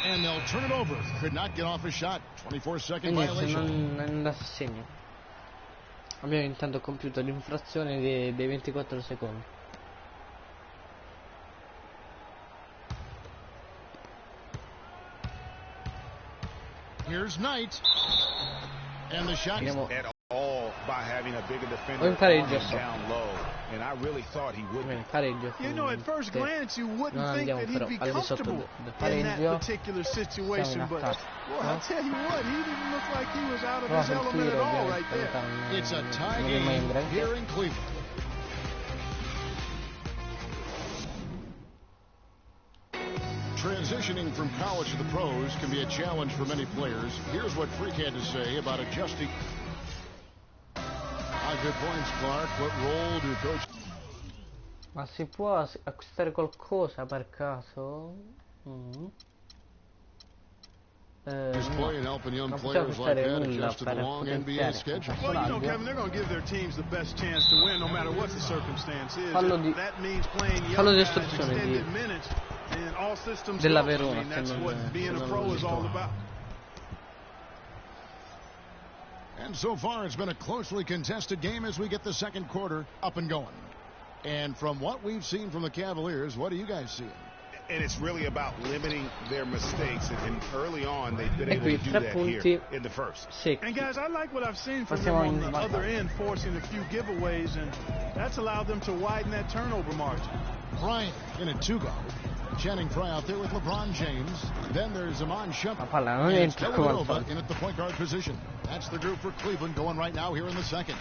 And they'll turn it over. Could not get off a shot. 24-second violation. Non dà segno. Abbiamo intanto compiuto l'infrazione dei 24 secondi. Here's Knight, and the shot at all by having a bigger defender down low, and I really thought he would. You know, at first glance, you wouldn't think that he'd be comfortable in that particular situation, but well, I'll tell you what, he didn't look like he was out of his element at all right there. It's a tie game here in Cleveland. Transitioning from college to the pros can be a challenge for many players. Here's what Freak had to say about adjusting. Good points, Clark. What role do coach? Ma si può acquistare qualcosa per caso? No. Non possiamo acquistare nulla per potenziare un personaggio. Fallo di istruzione della Verona, se non And so far, it's been a closely contested game as we get the second quarter up and going. And from what we've seen from the Cavaliers, what are you guys seeing? And it's really about limiting their mistakes. And early on, they've been able to do that here in the first. And guys, I like what I've seen from them on the other end, forcing a few giveaways, and that's allowed them to widen that turnover margin. Bryant in a 2-go. Channing Frye out there with LeBron James. Then there's Iman Shumpert. And it's Dellavedova in at the point guard position. That's the group for Cleveland going right now here in the second.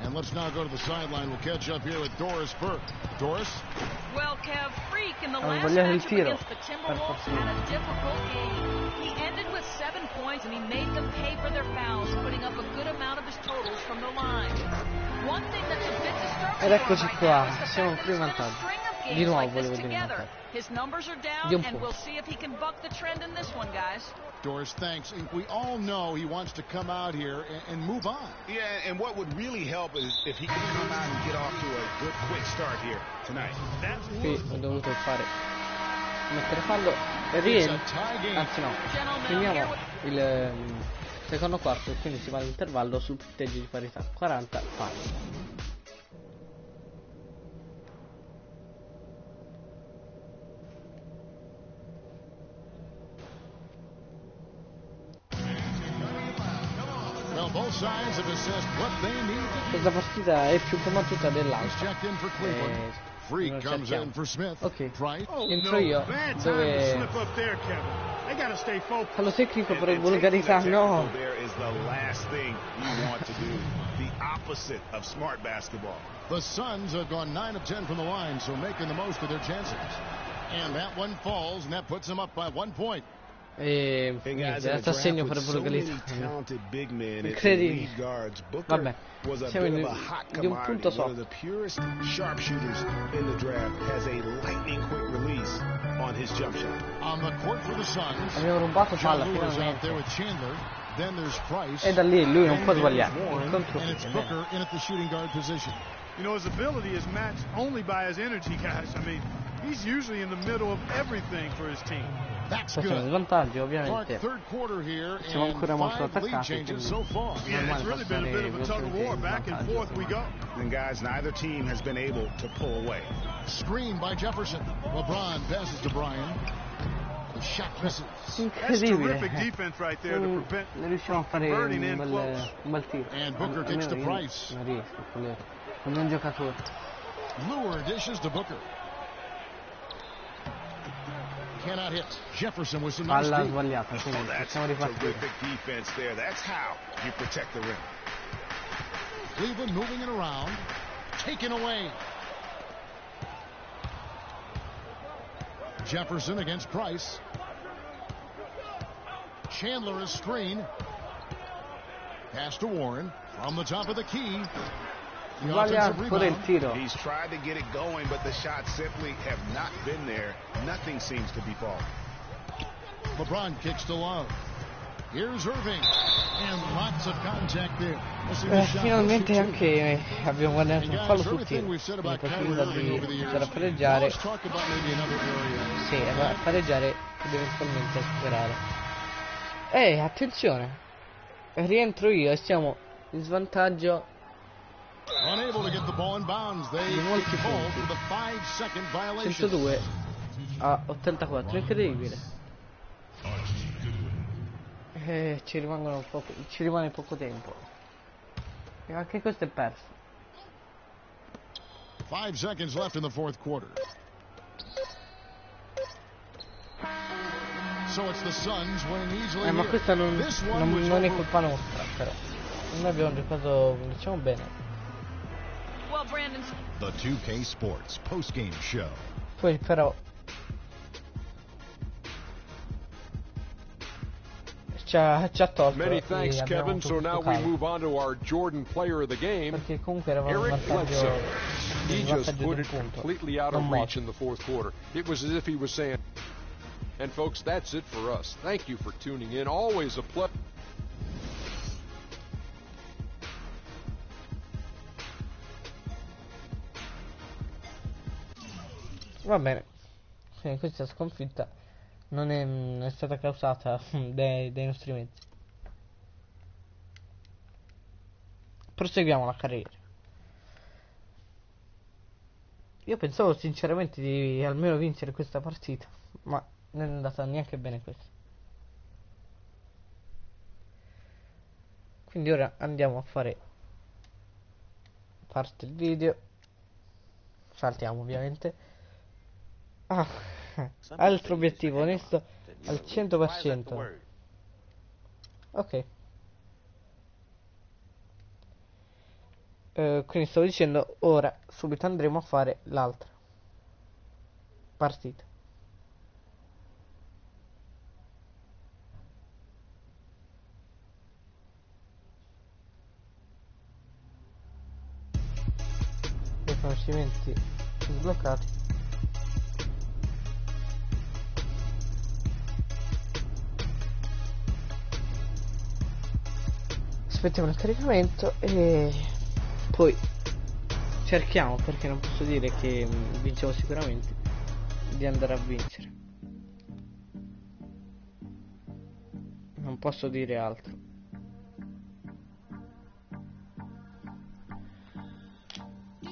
And let's now go to the sideline. We'll catch up here with Doris Burke. Doris? Well, Kev, Freak in the last matchup against the Timberwolves had a difficult game. He ended with 7 points, and he made them pay for their fouls, putting up a good amount of his totals from the line. One thing that's a bit disturbing ed eccoci qua, siamo qui in vantaggio. Di nuovo volevo dire his numbers are down, and we'll see if he can buck the trend in this one, guys. Doris, thanks. We all know he wants to come out here and move on. Yeah, and what would really help is if he can come out and get off to a good quick start here tonight. Qui ho dovuto mettere fallo anzi no, finiamo il secondo quarto e quindi si va all'intervallo sul punteggio di parità 40 pari. Questa partita è più combattuta dell'altra. Ok, entro io dove fallo tecnico per volgarità, no. The Suns have gone 9 of 10 from the line, so making the most of their chances. And that one falls, and that puts them up by 1 point. E niente, assegno per volgarità incredibile. Vabbè, siamo di un punto sotto. Abbiamo rubato palla finalmente e da lì lui non può sbagliare. You know, his ability is matched only by his energy, guys. I mean, he's usually in the middle of everything for his team. Siamo in svantaggio, ovviamente. Siamo ancora molto attaccati. Yeah, it's really been a bit of a tug of war. Back and forth we go. And guys, neither team has been able to pull away. Screen by Jefferson. LeBron passes to Brian. The shot misses. Incredibile. Non riusciamo a fare un bel tiro. And Booker kicks to Price. Non riesco con un giocatore. Lure dishes to Booker. Cannot hit. Jefferson with some nice palla sbagliata, quindi possiamo ripartire. That's how you protect the rim. Cleveland moving it around. Taken away. Jefferson against Price. Chandler is screen. Pass to Warren from the top of the key. Sbaglia pure il tiro. He's tried to get it going, but the shots simply have not been there. Nothing seems to be falling. LeBron kicks to Love. Here's Irving. And lots of contact there. Finalmente anche abbiamo guadagnato un fallo sul tiro. La possibilità di iniziare a pareggiare. Sì, a pareggiare ed eventualmente a superare. Attenzione. Rientro io e siamo in svantaggio. Unable to get the ball in bounds. They molti punti. For the 5-second violation. 102 a 84, incredibile. Ci rimane poco tempo. E anche questo è perso. 5 seconds left in the fourth quarter. So it's the Suns winning easily. Ma questa non è colpa nostra, però. Noi abbiamo giocato, diciamo, bene. The 2K Sports post-game show. Poi però ci ha tolto. Many thanks, Kevin. So now we move on to our Jordan player of the game. Perché comunque eravamo in vantaggio. He just put it completely out of reach in the fourth quarter. It was as if he was saying, and folks, that's it for us. Thank you for tuning in. Always a pleasure. Va bene, questa sconfitta non è stata causata dai nostri mezzi. Proseguiamo la carriera. Io pensavo sinceramente di almeno vincere questa partita, ma non è andata neanche bene questa. Quindi ora andiamo a fare parte il video. Saltiamo ovviamente. Altro obiettivo onesto al 100%. Ok. Quindi stavo dicendo, ora subito andremo a fare l'altra partita. Riconoscimenti sbloccati. Aspettiamo il caricamento e poi cerchiamo, perché non posso dire che vincevo sicuramente, di andare a vincere. Non posso dire altro.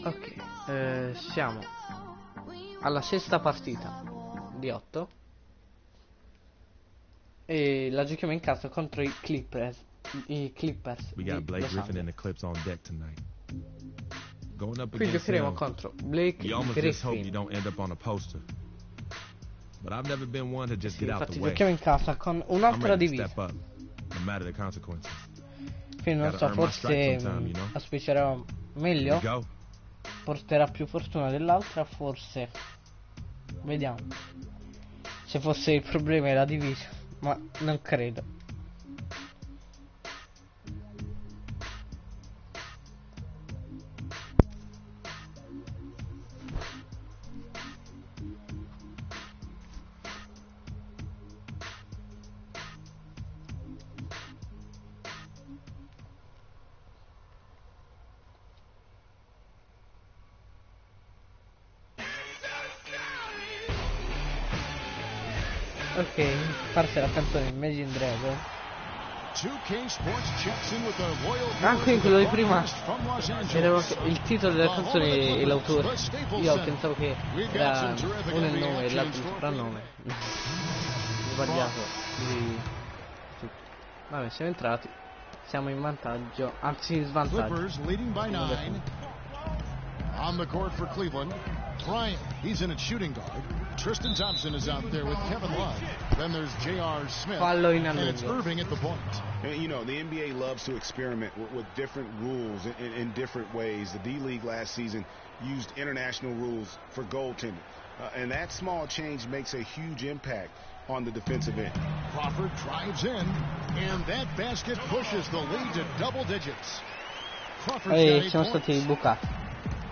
Ok, siamo alla sesta partita di 8 e la giochiamo in casa contro i Clippers. We got Blake Griffin and the Clips on deck tonight. Going up Qui against giocheremo him, contro Blake you almost just hope you Griffin. don't end up on a poster. But I've never been one to just Sì, get out infatti the way. giochiamo in casa con I'm un'altra ready to divisa. step up, no matter the consequences. Quindi non Gotta so, earn my stripes forse sometime, you know? auspicerà Here we meglio, go. porterà più fortuna dell'altra, forse. Vediamo. Se fosse il problema è la divisa, ma non credo. Ok, parte la canzone Imagine Dragon. Ah, quindi quello di prima era il titolo della canzone e l'autore. Io pensavo che era uno il nome e l'altro il soprannome. Sbagliato di tutto. Vabbè, siamo entrati. Siamo in vantaggio, anzi in svantaggio. On the court for Cleveland, Bryant, he's in at shooting guard. Tristan Thompson is out there with Kevin Love. Then there's J.R. Smith, and it's Irving at the point. You know, the NBA loves to experiment with different rules in different ways. The D-League last season used international rules for goaltending. And that small change makes a huge impact on the defensive end. Crawford drives in, and that basket pushes the lead to double digits. Crawford's siamo stati bucati.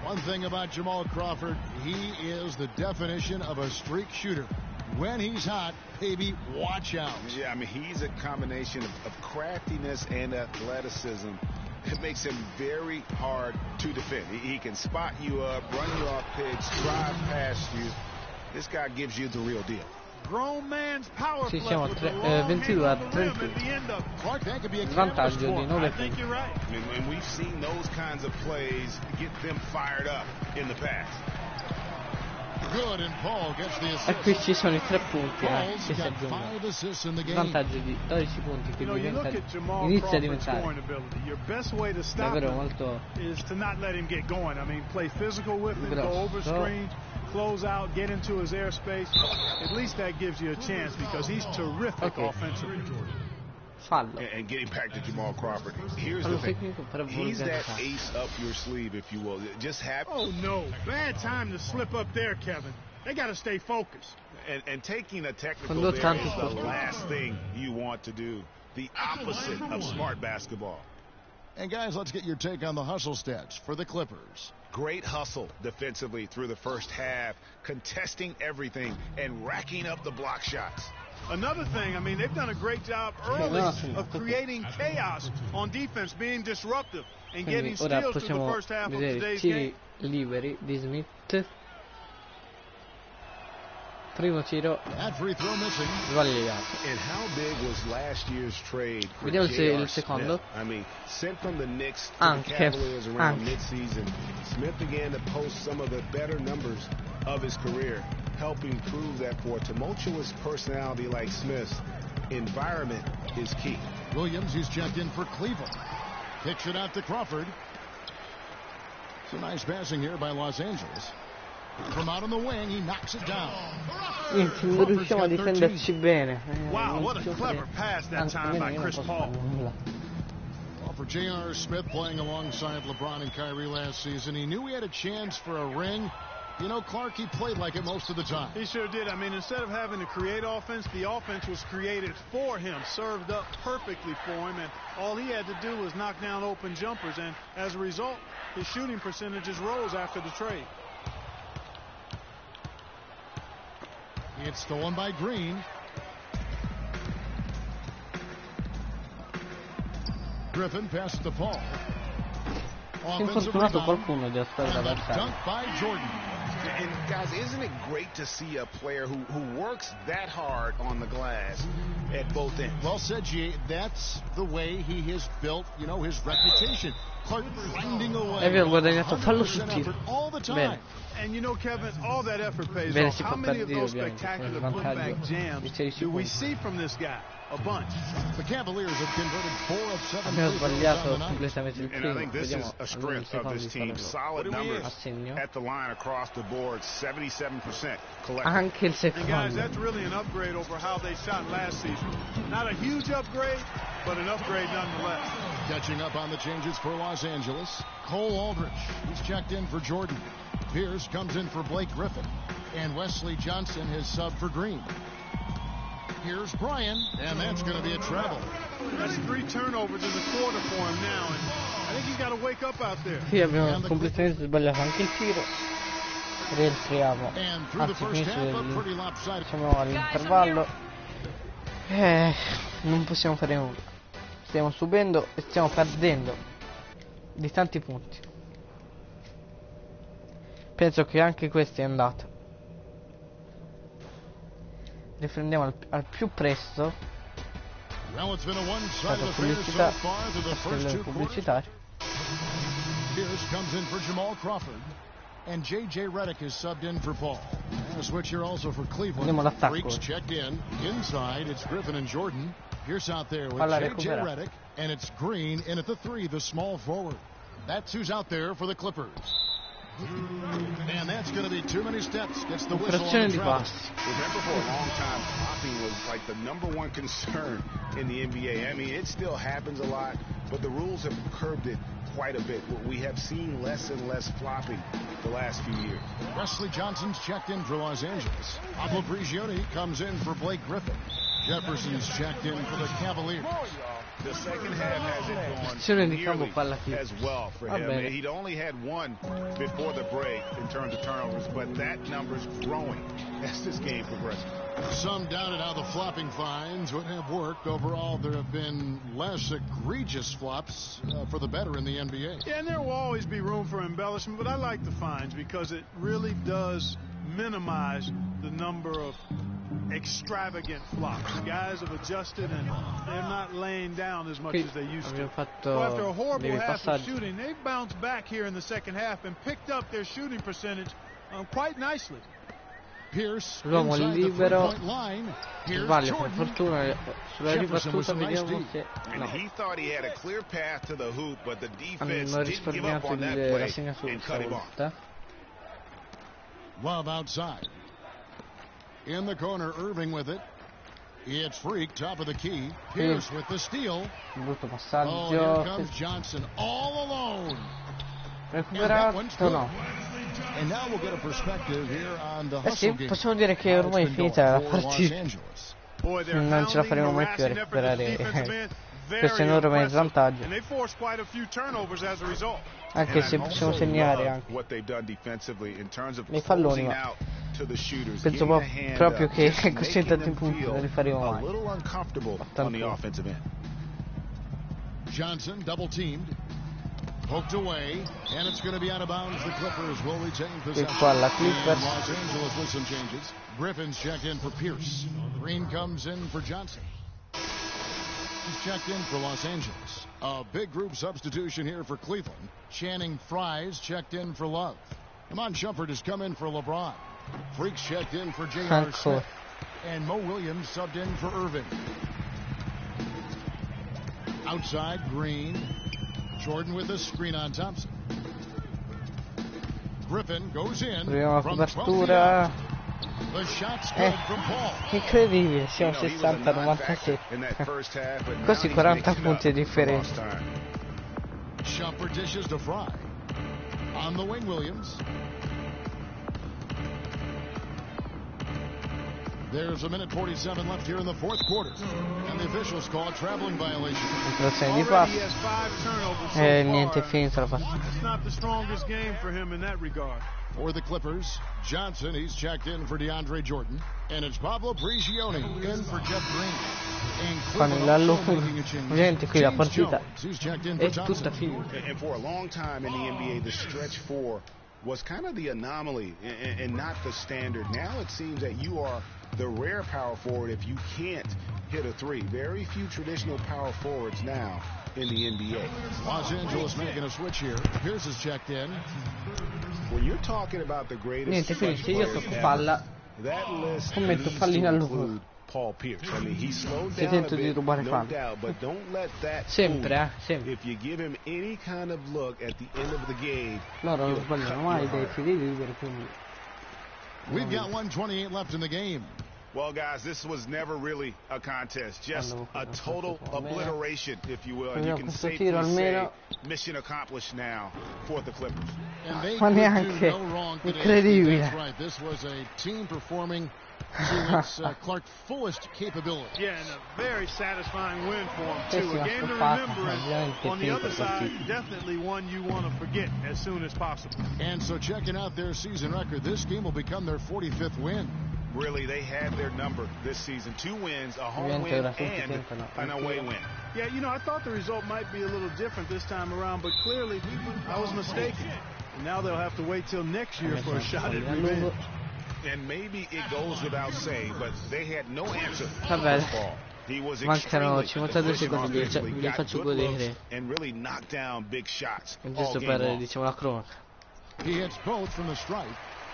One thing about Jamal Crawford, he is the definition of a streak shooter. When he's hot, baby, watch out. Yeah, I mean, he's a combination of craftiness and athleticism. It makes him very hard to defend. He can spot you up, run you off picks, drive past you. This guy gives you the real deal. Sì, siamo a 22 a 31. Svantaggio di 9 punti. And we've seen those kinds of plays get them fired up in the past. E qui ci sono i 3 punti che si aggiungono. Svantaggio di 12 punti, quindi inizia a diventare davvero molto grosso. Close out, get into his airspace. At least that gives you a chance because he's terrific offensively. Fallo. And getting back to Jamal Crawford, here's the thing. He's that ace up your sleeve, if you will. Just have. Oh no, bad time to slip up there, Kevin. They got to stay focused. And taking a technical there is the last thing you want to do. The opposite of smart basketball. And guys, let's get your take on the hustle stats for the Clippers. Great hustle defensively through the first half, contesting everything and racking up the block shots. Another thing, I mean, they've done a great job early of creating chaos on defense, being disruptive and getting steals through the first half of today's game. Liberi di Smith. Primo tiro sbagliato. Vediamo il secondo. Anche Smith began to post some of the better numbers of his career, helping prove that for a tumultuous personality like Smith, environment is key. Williams, he's checked in for Cleveland. Kicks it out to Crawford. Some nice passing here by Los Angeles. From out on the wing, he knocks it down. Non riusciamo a difenderci bene. Wow, what a clever pass that time by Chris Paul. Well, for J.R. Smith playing alongside LeBron and Kyrie last season, he knew he had a chance for a ring. You know, Clark, he played like it most of the time. He sure did. I mean, instead of having to create offense, the offense was created for him, served up perfectly for him, and all he had to do was knock down open jumpers, and as a result, his shooting percentages rose after the trade. It's stolen by Green. Griffin passes to Paul. Infortunato qualcuno di aspetta dunk by Jordan. And guys, isn't it great to see a player who works that hard on the glass at both ends? Well said, G. That's the way he has built, you know, his reputation. Clark grinding away. È vero, guadagnato fallo sul tiro. Bene. And you know, Kevin, all that effort pays off. How many of those spectacular putback jams do we see from this guy? A bunch. The Cavaliers have converted 4 of 7. Abbiamo sbagliato completamente il And I think this is a strength of this team. Solid numbers at the line across the board, 77% collected. Anche il secondo. And guys, that's really an upgrade over how they shot last season. Not a huge upgrade, but an upgrade nonetheless. Catching up on the changes for Los Angeles. Cole Aldrich, he's checked in for Jordan. Pierce comes in for Blake Griffin. And Wesley Johnson has subbed for Green. Here's Bryan, and that's going to be a travel. That's 3 turnovers in the quarter for him now, and I think he's got to wake up out there. Sì, abbiamo completamente sbagliato anche il tiro. Rientriamo. Anzi, siamo all'intervallo. Non possiamo fare nulla. Stiamo subendo e stiamo perdendo di tanti punti. Penso che anche questo è andato. Riprendiamo al più presto. Pubblicità, pubblicitario. Pierce comes in for Jamal Crawford, and J.J. Redick is subbed in for Paul. And a switch here also for Cleveland. Freaks checked in. Inside, it's Griffin and Jordan. Pierce out there with J.J. Redick, and it's Green in at the 3, the small forward. That's who's out there for the Clippers. And that's going to be too many steps. Gets the whistle on the travel. Remember, for a long time, flopping was like the #1 concern in the NBA. I mean, it still happens a lot, but the rules have curbed it quite a bit. We have seen less and less flopping the last few years. Wesley Johnson's checked in for Los Angeles. Pablo Prigioni comes in for Blake Griffin. Jefferson's checked in for the Cavaliers. The second half hasn't gone nearly as well for him. He'd only had 1 before the break in terms of turnovers, but that number's growing as this game progresses. Some doubted how the flopping fines would have worked. Overall, there have been less egregious flops for the better in the NBA. Yeah, and there will always be room for embellishment, but I like the fines because it really does minimize the number of extravagant flops. Guys have adjusted and they're not laying down as much as they used to. So after a horrible half of shooting, they've bounced back here in the second half and picked up their shooting percentage quite nicely. Pierce, l'uomo libero sbaglia per fortuna sulla ribattuta, vediamo se no. Hanno risparmiato la segnatura stavolta. Love outside. In the corner, Irving with it. It's Freak, top of the key. Pierce with the steal. Brutto passaggio. Oh, here comes Johnson all alone. Recuperato, no. And now we'll get a perspective here on the hustle game. Possiamo dire che ormai è finita la partita. Non ce la faremo mai più a recuperare questo enorme svantaggio. Anche se possiamo segnare anche nei falloni, ma penso proprio che così tanti punti non li faremo mai. Johnson double teamed. Poked away, and it's going to be out of bounds. The Clippers will retain possession. Clippers. Los Angeles with some changes. Griffin's checked in for Pierce. Green comes in for Johnson. He's checked in for Los Angeles. A big group substitution here for Cleveland. Channing Frye's checked in for Love. Iman Shumpert has come in for LeBron. Freaks checked in for J.R. Smith. And Mo Williams subbed in for Irving. Outside, Green. Jordan with a screen on Thompson. Griffin goes in. Prima copertura. The shot's good from Paul. Incredibile, siamo 60-97. Così 40 punti di differenza. Shumpert dishes to Fry. On the wing, Williams. There's a minute 47 left here in the fourth quarter. And the officials call a traveling violation. Infrazione di passo. E niente, è finita la partita. It's not the strongest game for him in that regard. For the Clippers, Johnson, he's checked in for DeAndre Jordan. And it's Pablo Prigioni in for Jeff Green. Fanno ovviamente qui la partita è tutta finita. And for a long time in the NBA, the stretch four was kind of the anomaly and not the standard. Now it seems that you are the rare power forward if you can't hit a three. Very few traditional power forwards now in the NBA. Los Angeles making a switch here. Pierce is checked in. When you're talking about the greatest niente, finisce, io tocco palla, commetto fallina all'uno. Paul Pierce. I mean, he slowed down a bit, di rubare no doubt, but don't let that sempre. If you give him any kind of look at the end of the game, loro non sbagliano mai dei tiri liberi, quindi. We've got 1:28 left in the game. Well, guys, this was never really a contest, just a total obliteration, if you will. And you can safely say mission accomplished now for the Clippers. And they could do no wrong today. That's right. This was a team performing to its Clark's fullest capability. Yeah, and a very satisfying win for him, too. A game to remember, and on the other side, definitely one you want to forget as soon as possible. And so checking out their season record, this game will become their 45th win. Really, they had their number this season. 2 wins, a home win, and an away win. Yeah, you know, I thought the result might be a little different this time around, but clearly I was mistaken. And now they'll have to wait till next year for a shot at revenge. And maybe it goes without saying, but they had no answer. He was mancano 52 secondi, vi faccio godere. And really knocked down big shots. Giusto per, diciamo, la cronaca. He hits both from the stripe.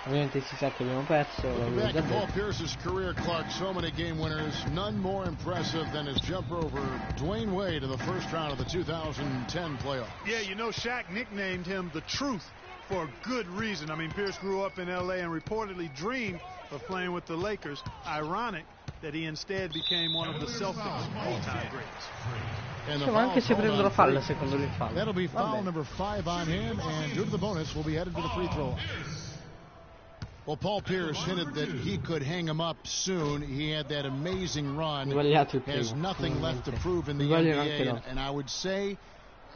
Ovviamente si sa che abbiamo perso. Back in Paul Pierce's career, Clark, so many game winners, none more impressive than his jumper over Dwayne Wade in the first round of the 2010 playoffs. Yeah, you know, Shaq nicknamed him the Truth for good reason. I mean, Pierce grew up in L.A. and reportedly dreamed of playing with the Lakers. Ironic that he instead became one of the Celtics' all-time greats. Ma anche se prendono fallo, secondo lui fallo. That'll be foul number 5 on him, and due to the bonus, will be headed to the free throw line. Well, Paul Pierce hinted that he could hang him up soon. He had that amazing run. Has nothing left to prove in the NBA, and I would say,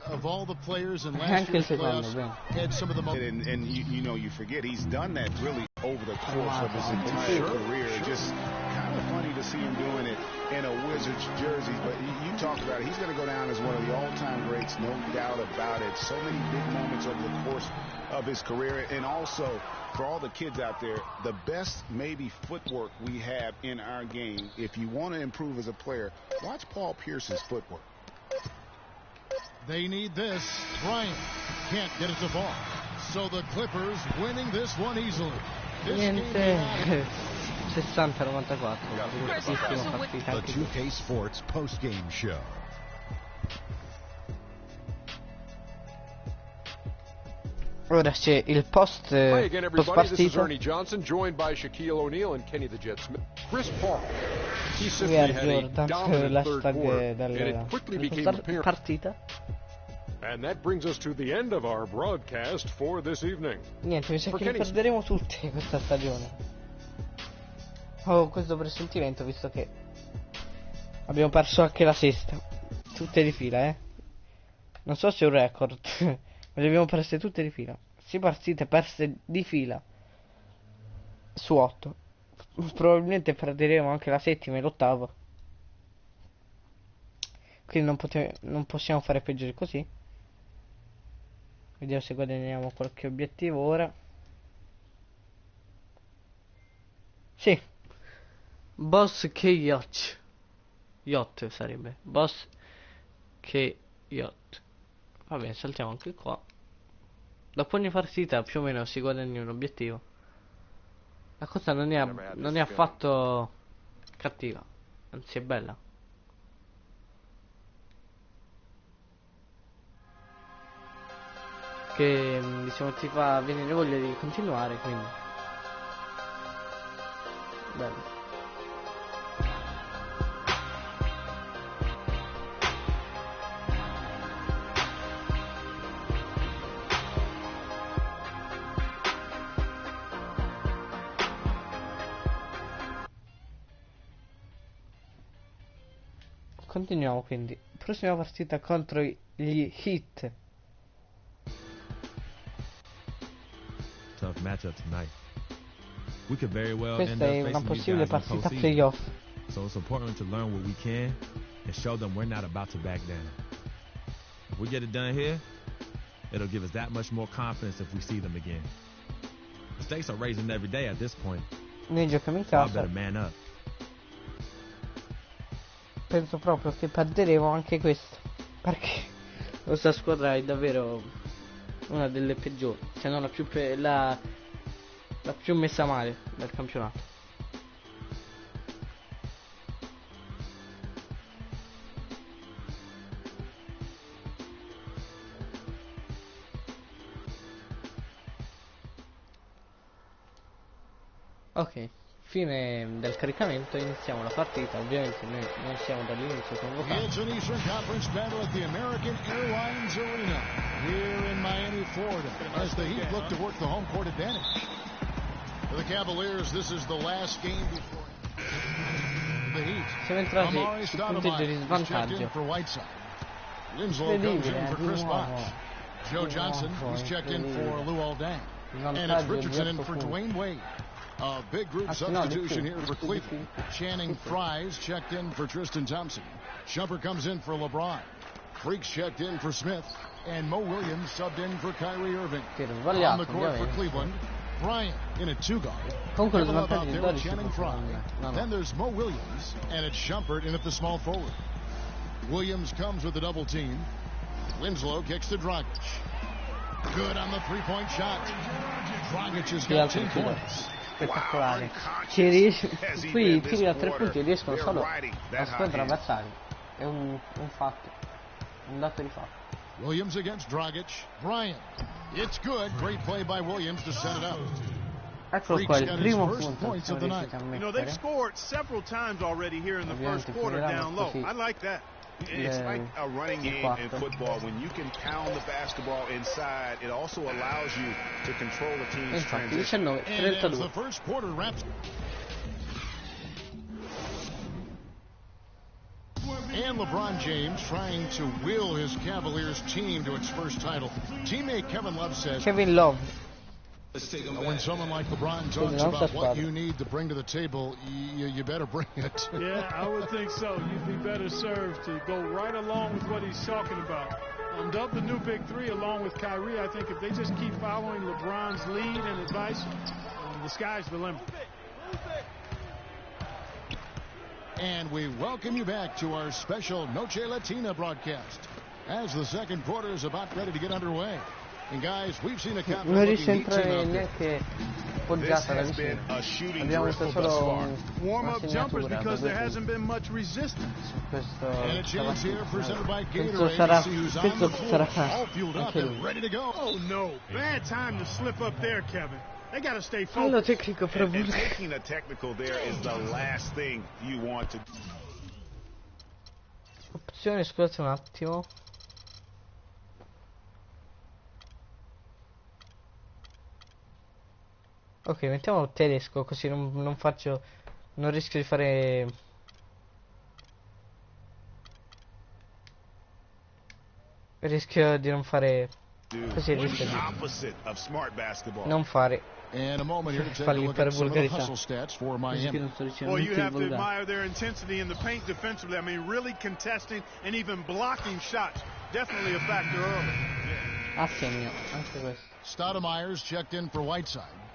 of all the players in last year's playoffs, had some of the most. And you know, you forget he's done that really over the course of his entire career. Just kind of funny to see him doing it in a Wizards jersey. But you talked about it. He's going to go down as one of the all-time greats, no doubt about it. So many big moments over the course of his career, and also for all the kids out there, the best maybe footwork we have in our game. If you want to improve as a player, watch Paul Pierce's footwork. They need this. Bryant can't get it to fall. So the Clippers winning this one easily. Niente. 60-94. The 2K Sports post-game show. Ora c'è il post partita. This is Ernie Johnson, joined by Shaquille O'Neal and Kenny the Jet Smith. Chris Paul. He simply had a dominant third quarter, and it quickly became apparent. Partita. And that brings us to the end of our broadcast for this evening. Niente, mi sa che le perderemo tutte questa stagione. Ho questo presentimento, visto che abbiamo perso anche la sesta. Tutte di fila, Non so se è un record. Ma le abbiamo perse tutte di fila. 6 partite perse di fila su 8. Probabilmente perderemo anche la settima e l'ottava. Quindi non possiamo fare peggio di così. Vediamo se guadagniamo qualche obiettivo ora. Sì. Boss che yacht. Yacht sarebbe. Boss che yacht. Va bene, saltiamo anche qua. Dopo ogni partita più o meno si guadagna un obiettivo. La cosa non è affatto cattiva, anzi è bella. Che diciamo ti fa venire voglia di continuare, quindi bello. Continuiamo quindi. Prossima partita contro gli Heat. Tough matchup tonight. We could very well end Questa up è una facing these possibile guys in partita postseason. playoff. So it's important to learn what we can and show them we're not about to back down. If we get it done here, it'll give us that much more confidence if we see them again. The stakes are raising every day at this point. Noi giochiamo in So I casa. better man up. Penso proprio che perderemo anche questo, perché questa squadra è davvero una delle peggiori, se non la più la più messa male del campionato. Ok, fine del caricamento, iniziamo la partita. Ovviamente noi non siamo dall'inizio convocati. It's an Eastern Conference battle at the American Airlines Arena here in Miami, Florida, as the Heat look to work the home court advantage. For the Cavaliers, this is the last game before the Heat. Siamo entrati sul punteggio di svantaggio. Winslow comes in for Chris Bosh. Joe Johnson, he's checked in for Lou Aldang. And it's Richardson in for Dwayne Wade. A big group substitution here for Cleveland. Channing Frye's checked in for Tristan Thompson. Shumpert comes in for LeBron. Freaks checked in for Smith. And Mo Williams subbed in for Kyrie Irving. On the court for Cleveland, Bryant in a two-guard. Level up out there with Channing Frye. Then there's Mo Williams, and it's Shumpert in at the small forward. Williams comes with the double team. Winslow kicks to Dragic. Good on the three-point shot. Dragic has got 10 points. Spettacolare. Qui i tiri da 3 punti riescono solo la squadra avversaria. È un fatto, un dato di fatto. Williams against Dragic. Bryant. It's good. Great play by Williams to set it up. Eccolo qua, il primo punto. You know, they've scored several times already here in the first quarter down low. I like that. It's like a running game in football. When you can pound the basketball inside, it also allows you to control the team's transition. And as the first quarter wraps. And LeBron James trying to will his Cavaliers team to its first title. Teammate Kevin Love says, when someone like LeBron talks about what you need to bring to the table, you better bring it. Yeah, I would think so. You'd be better served to go right along with what he's talking about. Dub the new big three along with Kyrie. I think if they just keep following LeBron's lead and advice, the sky's the limit. And we welcome you back to our special Noche Latina broadcast as the second quarter is about ready to get underway. And guys, we've seen a non riesce a entrare neanche poggiata da vicino. Abbiamo visto solo warm-up jumpers because there hasn't been much resistance. Questo penso sarà anche lui. Oh no, bad time to slip up there, Kevin. They got to stay focused. Fallo tecnico per and taking a technical there is the last thing you want to do. Opzione, scusate un attimo. Ok, mettiamo tedesco così non faccio, non rischio di fare, rischio di non fare, così rischio di non fare falli per volgarità. Well, you have to admire their intensity in the paint defensively. I mean, really contesting and even blocking shots. Definitely a factor early. Assegno anche questo. Stoudemire's checked in for Whiteside.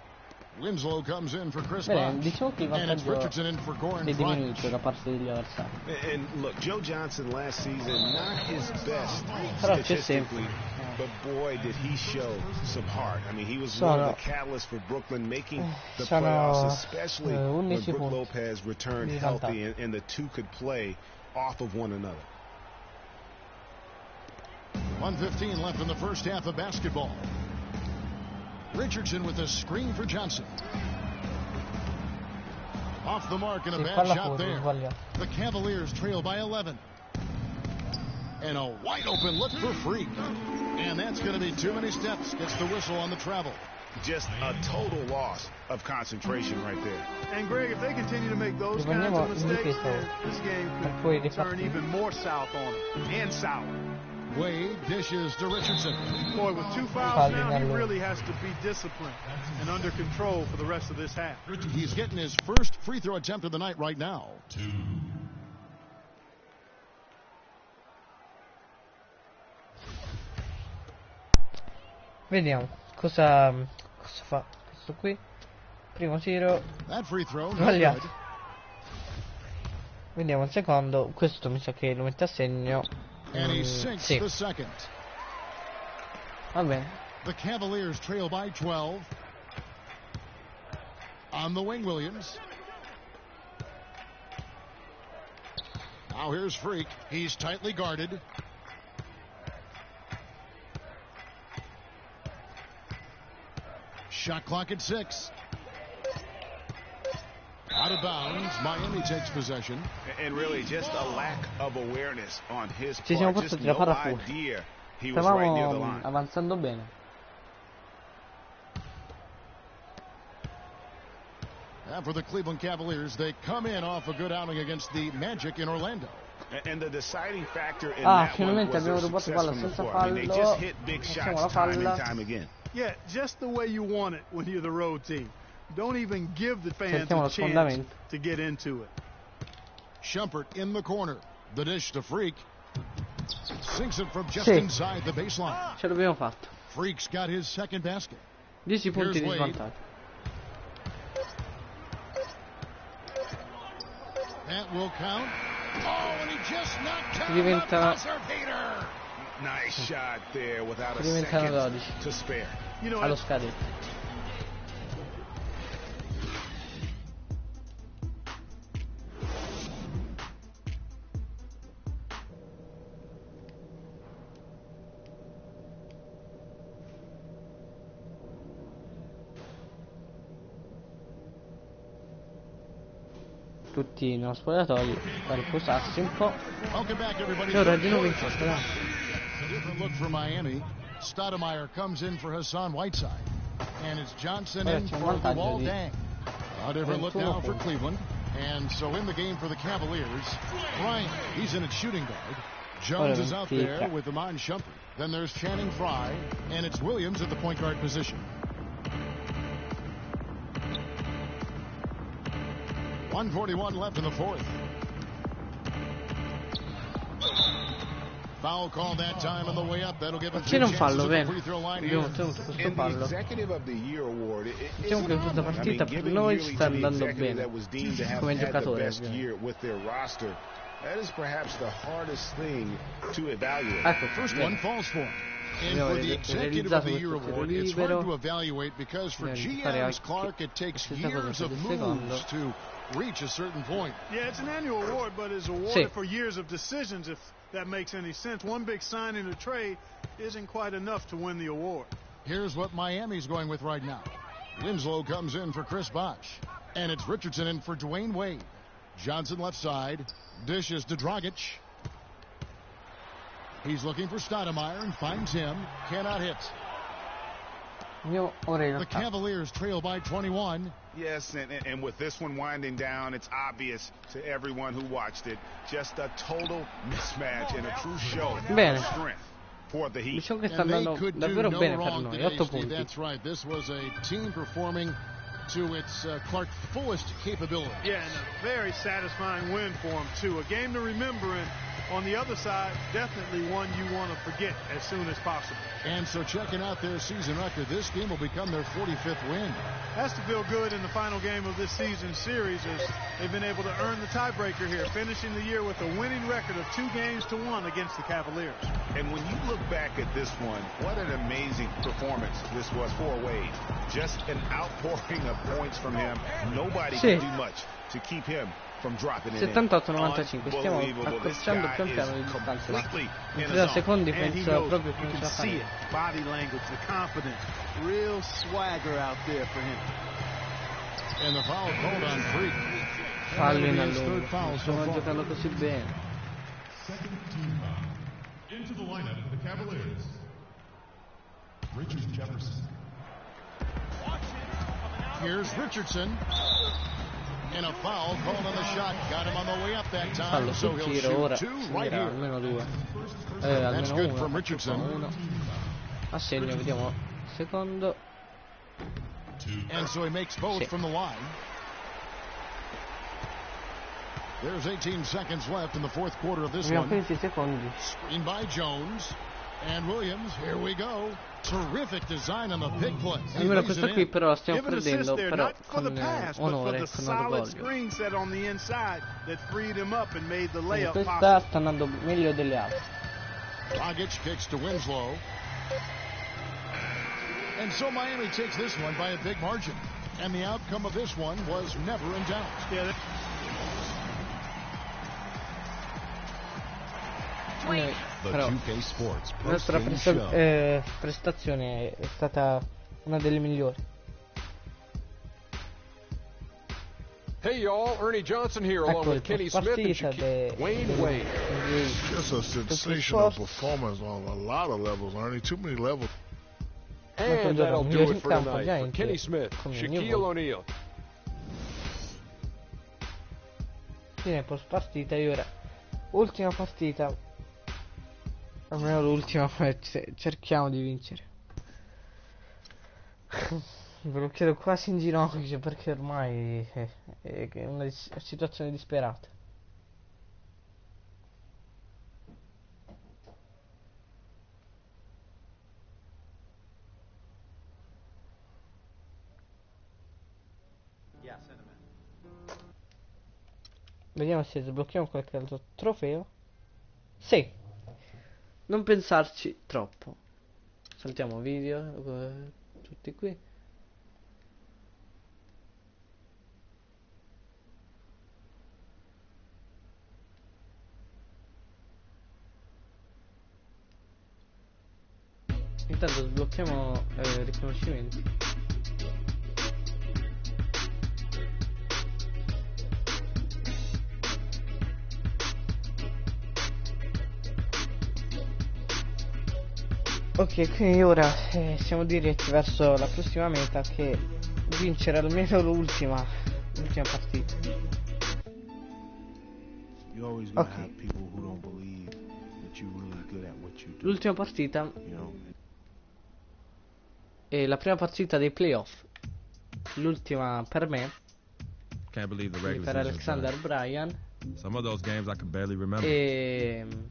Winslow comes in for Chris Bene, Bosh. diciamo che il vantaggio è diminuito da parte degli avversari. And look, Joe Johnson last season, not his best però c'è sempre. But boy, did he show some heart. I mean, he was one of the catalysts for Brooklyn making the playoffs, especially when Brook Lopez returned healthy and the two could play off of one another. 1:15 left in the first half of basketball. Richardson with a screen for Johnson. Off the mark and a bad shot there. The Cavaliers trail by 11. And a wide open look for Freak. And that's going to be too many steps. Gets the whistle on the travel. Just a total loss of concentration right there. And Greg, if they continue to make those kinds of mistakes, this game could turn even more south on them and sour. Wade dishes to Richardson. Boy, with 2 fouls now, he really has to be disciplined and under control for the rest of this half. He's getting his first free throw attempt of the night right now. 2. Vediamo cosa fa questo qui. Primo tiro sbagliato. Vediamo il secondo. Questo mi sa che lo mette a segno. Sì. Va bene. The Cavaliers trail by 12. On the wing, Williams. Now here's Freak. He's tightly guarded. Shot clock at 6. Out of bounds. Miami takes possession. And really just a lack of awareness on his part. Ci siamo portati la palla fuori. Stavamo avanzando bene. And for the Cleveland Cavaliers, they come in off a good outing against the Magic in Orlando. And the deciding factor in that one was their success from the floor. I mean, they just hit big shots time and time again. Yeah, just the way you want it when you're the road team. Don't even give the fans a chance to get into it. Shumpert in the corner. The dish to Freak. Sinks it from just inside the baseline. Ce l'abbiamo fatto. Freak's got his second basket. 10 punti di svantaggio. That will count. Oh, and he just knocked down the buzzer beater. Nice shot there without a second to spare. You know, allo scadetto. Tutti nello spogliatoio per riposarsi un po'. E ora di nuovo in festa, dai. Different look for Miami. Stoudemire comes in for Hassan Whiteside. And it's Johnson in for the Wall Dang. A different look now for Cleveland. And so in the game for the Cavaliers, Bryant, he's in at shooting guard. Jones is out there with Iman Shumpert. Then there's Channing Frye, and it's Williams at the point guard position. 1:41 left in the fourth. Foul call that time on the way up. That'll give him two chances at the free throw line here. In the Executive of the Year award, diciamo che questa partita per noi sta andando bene come giocatore. With their roster, that is perhaps the hardest thing to evaluate. The first one falls for him. And for the Executive of the Year award, it's hard to evaluate because for GMs, Clark, it takes years of moves to reach a certain point. Yeah, it's an annual award, but it's awarded for years of decisions, if that makes any sense. One big signing or trade isn't quite enough to win the award. Here's what Miami's going with right now. Winslow comes in for Chris Bosh. And it's Richardson in for Dwayne Wade. Johnson left side. Dishes to Dragic. He's looking for Stoudemire and finds him. Cannot hit. The Cavaliers trail by 21. Yes, and with this one winding down, it's obvious to everyone who watched it. Just a total mismatch and a true show of strength for the Heat. Diciamo che sta andando davvero bene per noi, 8 punti. That's right. This was a team performing to its Clark fullest capability. Yeah, and a very satisfying win for him, too. A game to remember, and on the other side, definitely one you want to forget as soon as possible. And so checking out their season record, this game will become their 45th win. Has to feel good in the final game of this season series as they've been able to earn the tiebreaker here, finishing the year with a winning record of 2-1 against the Cavaliers. And when you look back at this one, what an amazing performance this was for Wade. Just an outpouring of points from him. Nobody can do much to keep him from dropping it in. 78-95, stiamo accorciando pian piano le distanze. In 30 secondi penso proprio che non ce la fa. Body language, the confidence, real swagger out there for him. And the foul called on Freak. Fallo in allungo, stanno giocando così bene. Into the lineup for the Cavaliers, Richard Jefferson. Here's Richardson. And a foul called on the shot. Got him on the way up that time. So he'll shoot two right here. Almeno due. That's Almeno good uno. from Richardson. Uno. A segno, vediamo. Secondo. And so he makes both from the line. There's 18 seconds left in the fourth quarter of this one. 15 secondi. Screen by Jones. And Williams, here we go. Terrific design on the big play. Almeno questa qui però la stiamo perdendo, però con onore, con orgoglio. Questa sta andando meglio delle altre. Dragic kicks to Winslow. And so Miami takes this one by a big margin. And the outcome of this one was never in doubt. Noi, però la nostra prestazione è stata una delle migliori. Hey y'all, Ernie Johnson here along with Kenny Smith and Wayne Wade. Just a sensational performance on a lot of levels, Ernie. Too many levels. And that'll do it for tonight. For Kenny Smith, Shaquille O'Neal. Fine post partita e ora ultima partita. Almeno l'ultima, cerchiamo di vincere. Ve lo chiedo quasi in ginocchio perché ormai è una situazione disperata. Vediamo se sblocchiamo qualche altro trofeo. Sì. Non pensarci troppo. Saltiamo video, tutti qui. Intanto sblocchiamo riconoscimenti. Ok, quindi ora siamo diretti verso la prossima meta, che è vincere almeno l'ultima partita. Ok, l'ultima partita è la prima partita dei playoff, l'ultima per me, per Alexander Bryan. Some of those games I could barely remember,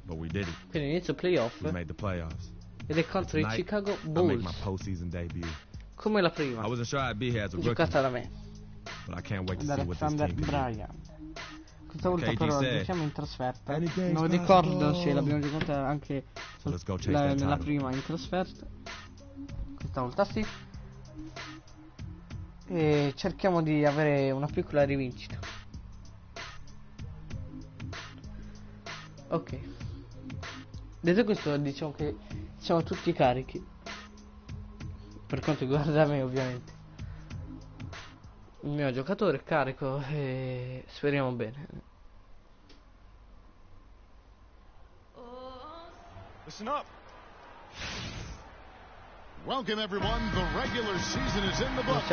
but we did it. Quindi inizio playoff. We made the playoffs. Ed è contro i Chicago Bulls. Come la prima, giocata da me, da Alexander Bryan. Questa volta però la giochiamo in trasferta. Non ricordo se l'abbiamo giocata anche nella prima in trasferta. Questa volta sì. E cerchiamo di avere una piccola rivincita. Ok. Detto questo, diciamo che siamo tutti carichi, per quanto riguarda me ovviamente. Il mio giocatore è carico e speriamo bene. Listen up. Welcome everyone, the regular season is in the books.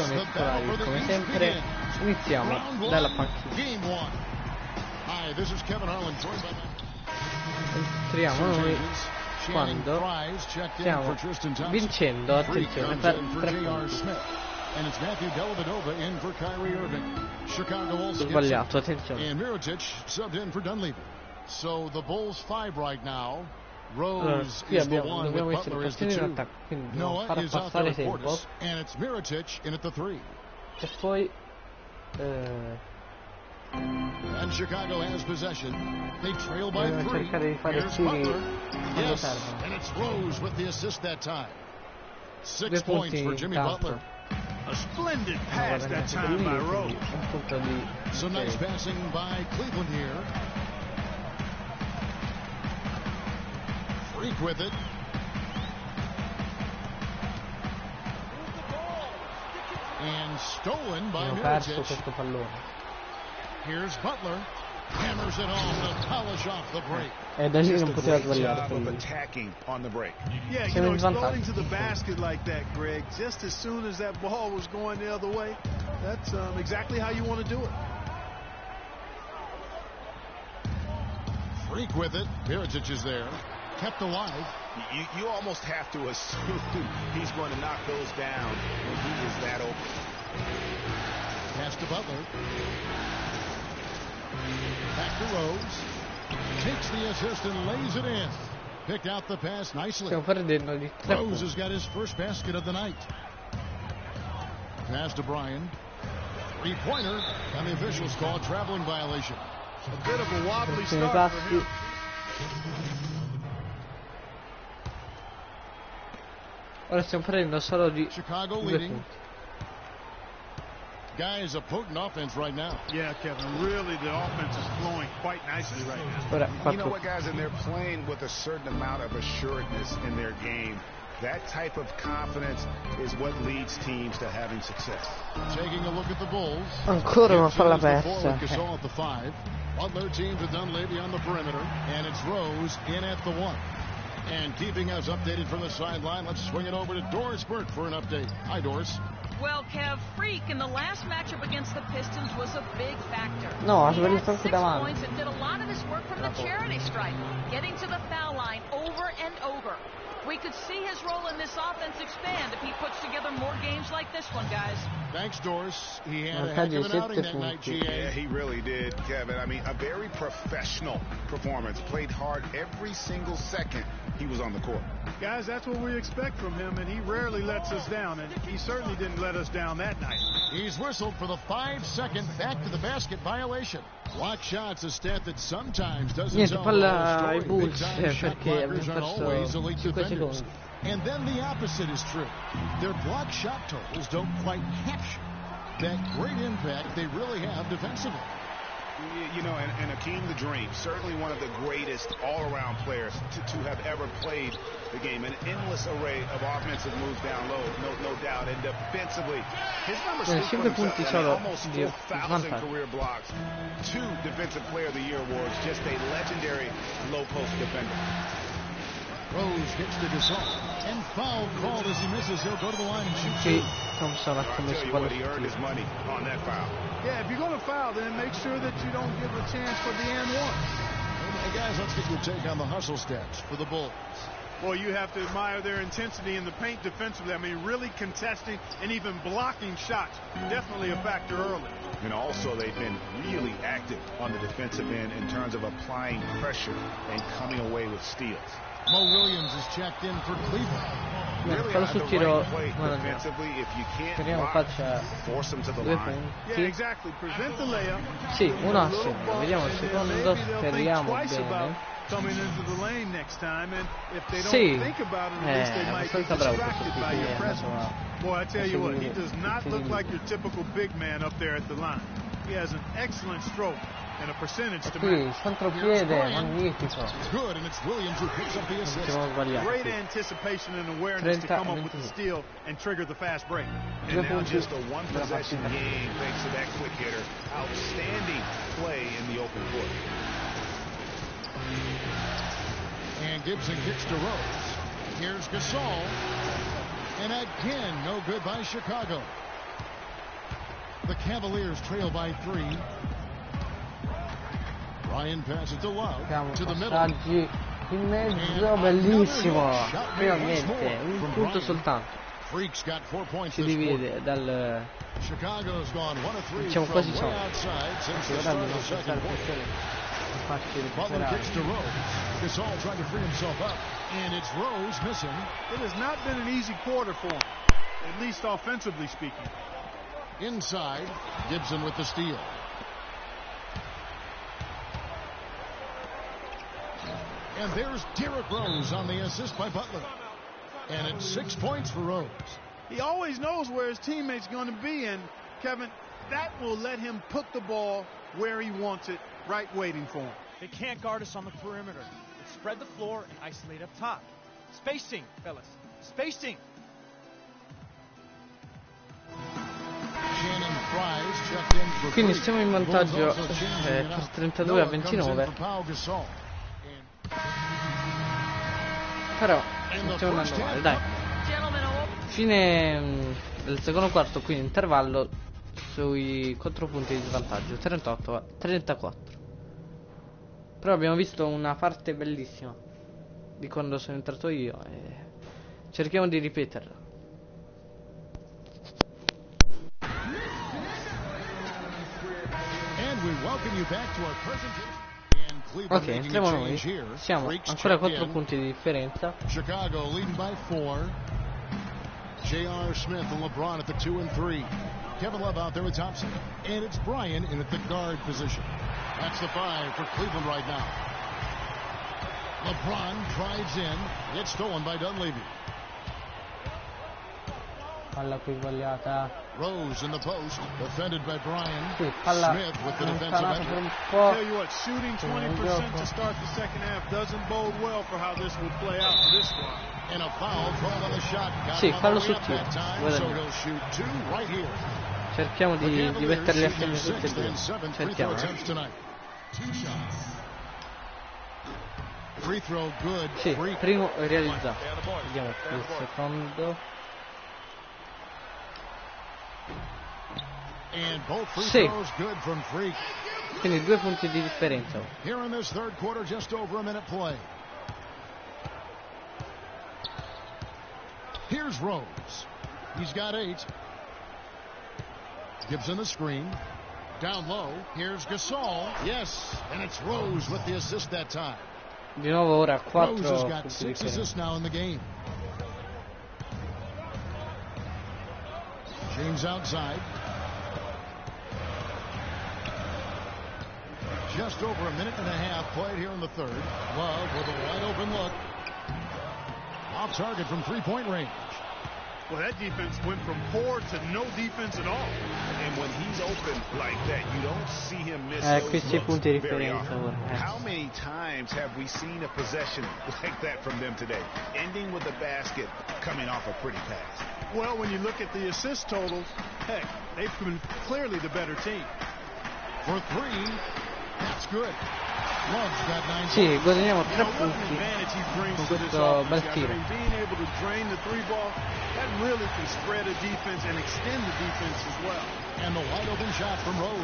Come sempre iniziamo dalla panchina. Game 1. Hi, this is Kevin Harlan, joined by entriamo noi quando stiamo vincendo, attenzione, per 3 punti. Ho sbagliato, attenzione. So the Bulls 5 right now. Rose is the one with Butler is the 2. Noah is out there at Portis, and it's Mirotic in at the 3. E poi and Chicago has possession. They trail by 3. Here's Butler. Yes, and it's Rose with the assist that time. 6 points for Jimmy Butler. A splendid pass that time by Rose. Some nice passing by Cleveland here. Freak with it. And stolen by Mirotic. Here's Butler. Hammers it home to polish off the break. Just a great job of attacking on the break. Yeah, you know, exploding to the basket like that, Greg, just as soon as that ball was going the other way, that's exactly how you want to do it. Freak with it. Mirotic is there. Kept alive. You almost have to assume he's going to knock those down when he is that open. Pass to Butler. Back to Rose. Takes the assist and lays it in. Picked out the pass nicely. Rose has got his first basket of the night. Pass to Bryan. 3-pointer, and the officials call a traveling violation. A bit of a wobbly start for him. Ora stiamo prendendo solo di Chicago leading. Guys, a potent offense right now. Yeah, Kevin, really the offense is flowing quite nicely right now. You know what, guys, and they're playing with a certain amount of assuredness in their game. That type of confidence is what leads teams to having success. Taking a look at the Bulls. Ancora una palla persa. Gasol at the 5. Butler teams have done Levy on the perimeter, and it's Rose in at the 1. And keeping us updated from the sideline, let's swing it over to Doris Burke for an update. Hi, Doris. Well, Kev, Freak in the last matchup against the Pistons was a big factor. No, he had 6 points and did a lot of his work from the charity stripe, getting to the foul line over and over. We could see his role in this offense expand if he puts together more games like this one, guys. Thanks, Doris. He had a heck of an outing that night, GA. Yeah, he really did, Kevin. I mean, a very professional performance. Played hard every single second he was on the court. Guys, that's what we expect from him, and he rarely lets us down, and he certainly didn't let us down that night. He's whistled for the 5-second back-to-the-basket violation. Block shots, a stat that sometimes doesn't tell the whole story. Big time shot blockers aren't always elite defenders. And then the opposite is true. Their block shot totals don't quite capture that great impact they really have defensively. You know, and Akeem the Dream, certainly one of the greatest all-around players to have ever played the game. An endless array of offensive moves down low, no doubt. And defensively, his numbers speak for themselves. Almost 4,000 career blocks, 2 Defensive Player of the Year awards, just a legendary low-post defender. Rose gets to Gasol, and foul called as he misses. He'll go to the line and shoot 2. I'll tell you what, he earned his money on that foul. Yeah, if you're going to foul, then make sure that you don't give a chance for the and 1. Hey, guys, let's get your take on the hustle stats for the Bulls. Well, you have to admire their intensity in the paint defensively. I mean, really contesting and even blocking shots. Definitely a factor early. And also, they've been really active on the defensive end in terms of applying pressure and coming away with steals. Mo Williams is checked in for Cleveland. Really on the right play defensively. If you can't block, force them to the line. Yeah, exactly. Prevent the layup. Sì, un assist. Vediamo il secondo. Speriamo bene. Coming into the lane next time, and if they don't think about it, at least they might be distracted by your presence. Boy, I tell you what, he does not look like your typical big man up there at the line. He has an excellent stroke and a percentage to match. Contropiede, magnifico. Good, and it's Williams who picks up the assist. Great anticipation and awareness to come up with the steal and trigger the fast break. And now just a one-possession game thanks to that quick hitter. Outstanding play in the open court. And Gibson kicks to Rose. Here's Gasol. And again, no good by Chicago. The Cavaliers trail by 3. Bryan passes to Love to the middle. In mezzo, bellissimo. Finalmente, un punto soltanto. Freak's got 4 points si divide dal... Chicago's gone 1 of 3 diciamo quasi from way outside since the start of the second quarter. Butler kicks to Rose. Gasol trying to free himself up, and it's Rose missing. It has not been an easy quarter for him, at least offensively speaking. Inside, Gibson with the steal. And there's Derrick Rose on the assist by Butler. And it's 6 points for Rose. He always knows where his teammate's going to be, and Kevin, that will let him put the ball where he wants it, right waiting for him. They can't guard us on the perimeter. Let's spread the floor and isolate up top. Spacing, fellas. Spacing. Quindi siamo in vantaggio per 32-29. Però non stiamo andando male, dai. Fine del secondo quarto, quindi intervallo sui 4 punti di svantaggio, 38-34. Però abbiamo visto una parte bellissima di quando sono entrato io e cerchiamo di ripeterla. Ok, entriamo noi. Siamo ancora a 4 punti di differenza. Chicago leading by 4. J.R. Smith and LeBron at the 2 and 3. Kevin Love out there with Thompson. And it's Bryant in at the guard position. That's the 5 for Cleveland right now. LeBron drives in. It's stolen by Dunleavy. Palla qui sbagliata. Rose in the post, defended by Brian. Sì, palla Smith with the defensive un po'. Tell you what, shooting 20% to start the second half doesn't bode well for how this will play out for this squad. And a foul thrown on the shot. Sì, fallo su tiro. Cerchiamo di metterli a segno tutti e due. Cerchiamo. Sì, primo realizzato. Vediamo il secondo. Sì. Quindi 2 punti di differenza. Here in this third quarter, just over a minute play. Here's Rose. He's got 8. Gives him the screen. Down low. Here's Gasol. Yes, and it's Rose with the assist that time. Di nuovo ora 4 Rose has got 6 assists now in the game. James outside. Just over a minute and a half played here in the third. Love with a wide open look. Off target from 3-point range. Well, that defense went from poor to no defense at all. And when he's open like that, you don't see him miss questi punti di differenza. How many times have we seen a possession like that from them today? Ending with a basket, coming off a pretty pass. Well, when you look at the assist totals, heck, they've been clearly the better team. For 3, that's good. Love's got 9. Sì, guadagniamo 3 punti con questo bel tiro. Being able to drain the 3 ball, that really can spread a defense and extend the defense as well. And the wide open shot from Rose.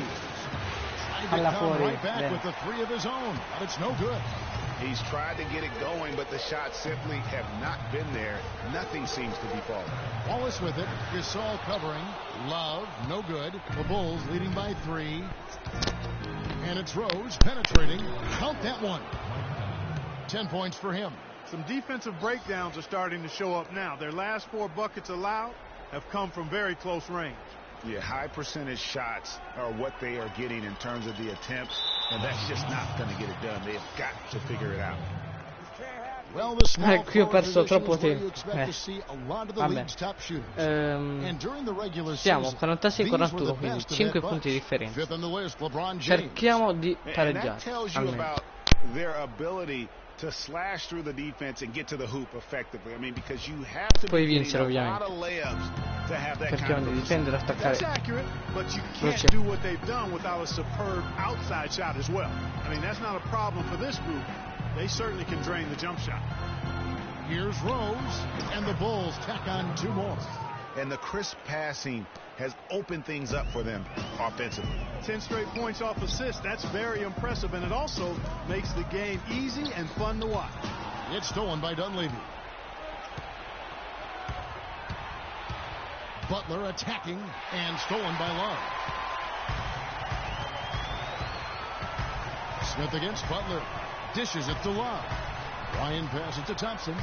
Trying to come right back with the 3 of his own, but it's no good. He's tried to get it going, but the shots simply have not been there. Nothing seems to be falling. Wallace with it. Gasol covering. Love, no good. The Bulls leading by 3. And it's Rose penetrating. Count that one. 10 points for him. Some defensive breakdowns are starting to show up now. Their last 4 buckets allowed have come from very close range. Yeah, high percentage shots are what they are getting in terms of the attempts, and that's just not going to get it done. They've got to figure it out. Well, the small qui ho perso troppo tempo. Vabbè. Siamo 46-41, quindi 5 punti di differenza. Cerchiamo di pareggiare almeno. To slash through the defense and get to the hoop effectively. I mean, because you have to puoi vincere ovviamente. Cerchiamo di difendere, attaccare. That's accurate, but you can't do what they've done without a superb outside shot as well. I mean, that's not a problem for this group. They certainly can drain the jump shot. Here's Rose, and the Bulls tack on 2 more. And the crisp passing has opened things up for them offensively. 10 straight points off assists. That's very impressive, and it also makes the game easy and fun to watch. It's stolen by Dunleavy. Butler attacking and stolen by Love. Smith against Butler. Dishes it to Love. Ryan passes to Thompson.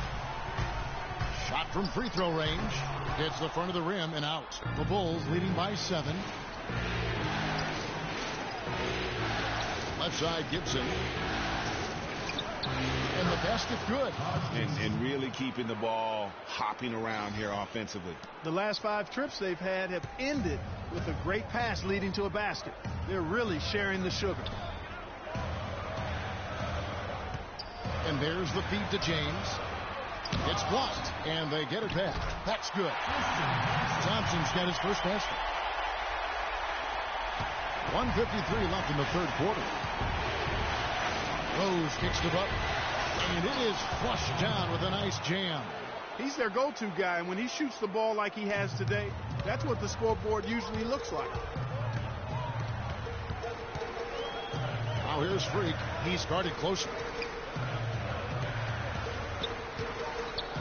Shot from free throw range. Hits the front of the rim and out. The Bulls leading by 7. Left side, Gibson. And the basket good. And really keeping the ball hopping around here offensively. The last 5 trips they've had have ended with a great pass leading to a basket. They're really sharing the sugar. And there's the feed to James. It's blocked, and they get it back. That's good. Thompson's got his first basket. 1:53 left in the third quarter. Rose kicks to Butler, and it is flushed down with a nice jam. He's their go-to guy, and when he shoots the ball like he has today, that's what the scoreboard usually looks like. Now here's Freak. He's guarded closer.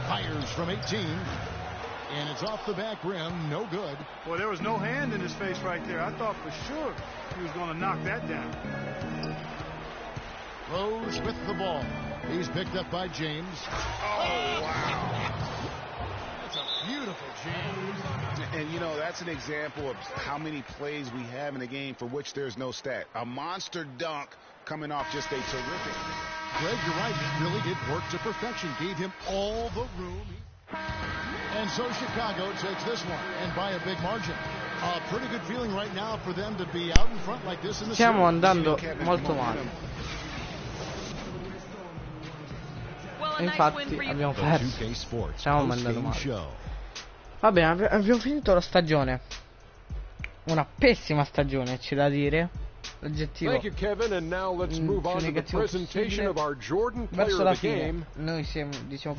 Fires from 18, and it's off the back rim. No good. Boy, there was no hand in his face right there. I thought for sure he was going to knock that down. Rose with the ball. He's picked up by James. Oh, wow. That's a beautiful jam. And, you know, that's an example of how many plays we have in a game for which there's no stat. A monster dunk coming off just a terrific. Greg, you're right. It really did work to perfection. Gave him all the room. And so Chicago takes this one, and by a big margin. A pretty good feeling right now for them to be out in front like this in the Stiamo andando molto male. Infatti abbiamo perso. Stiamo andando male. Va bene, abbiamo finito la stagione. Una pessima stagione, c'è da dire. L'oggettivo Thank you, Kevin, and now let's move on to the presentation of our Jordan player of the game. Noi siamo, diciamo,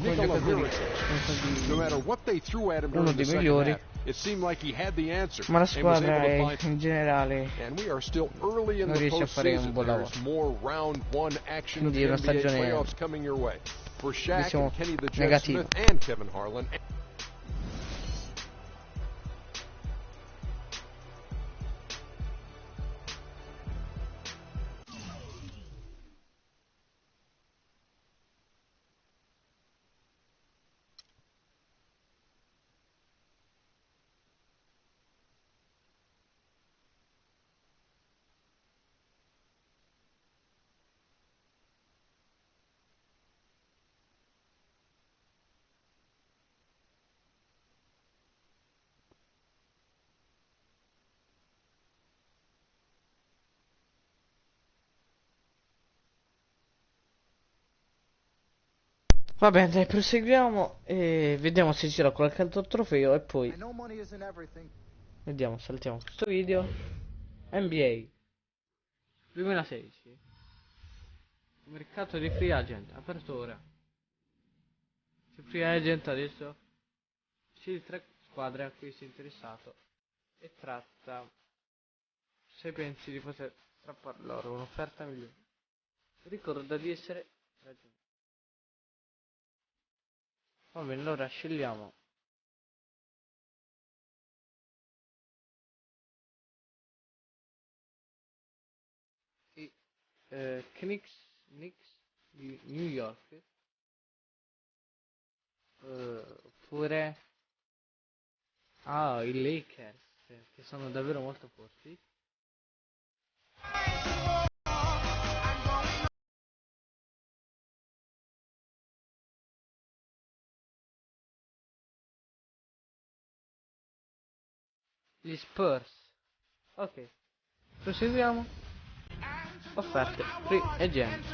No matter what they threw at him during the second half, it seemed like he had the answer. Ma la squadra in generale and we are still early in non the riesce a fare un postseason. buon lavoro. There's more round one action of Quindi the una NBA stagione, playoffs coming your way. For Shaq diciamo, and Kenny the Jet negativa. Smith and Kevin Harlan. Va bene, dai, proseguiamo e vediamo se c'era qualche altro trofeo e poi vediamo, saltiamo questo video. NBA 2016. Mercato di free agent, aperto ora. C'è free agent adesso. Scegli 3 squadre a cui sei interessato e tratta se pensi di poter strappare loro un'offerta migliore. Ricorda di essere raggiunto. Va bene, allora scegliamo i Knicks di New York, oppure i Lakers, che sono davvero molto forti. Gli Spurs. Ok, proseguiamo. Offerte free agent.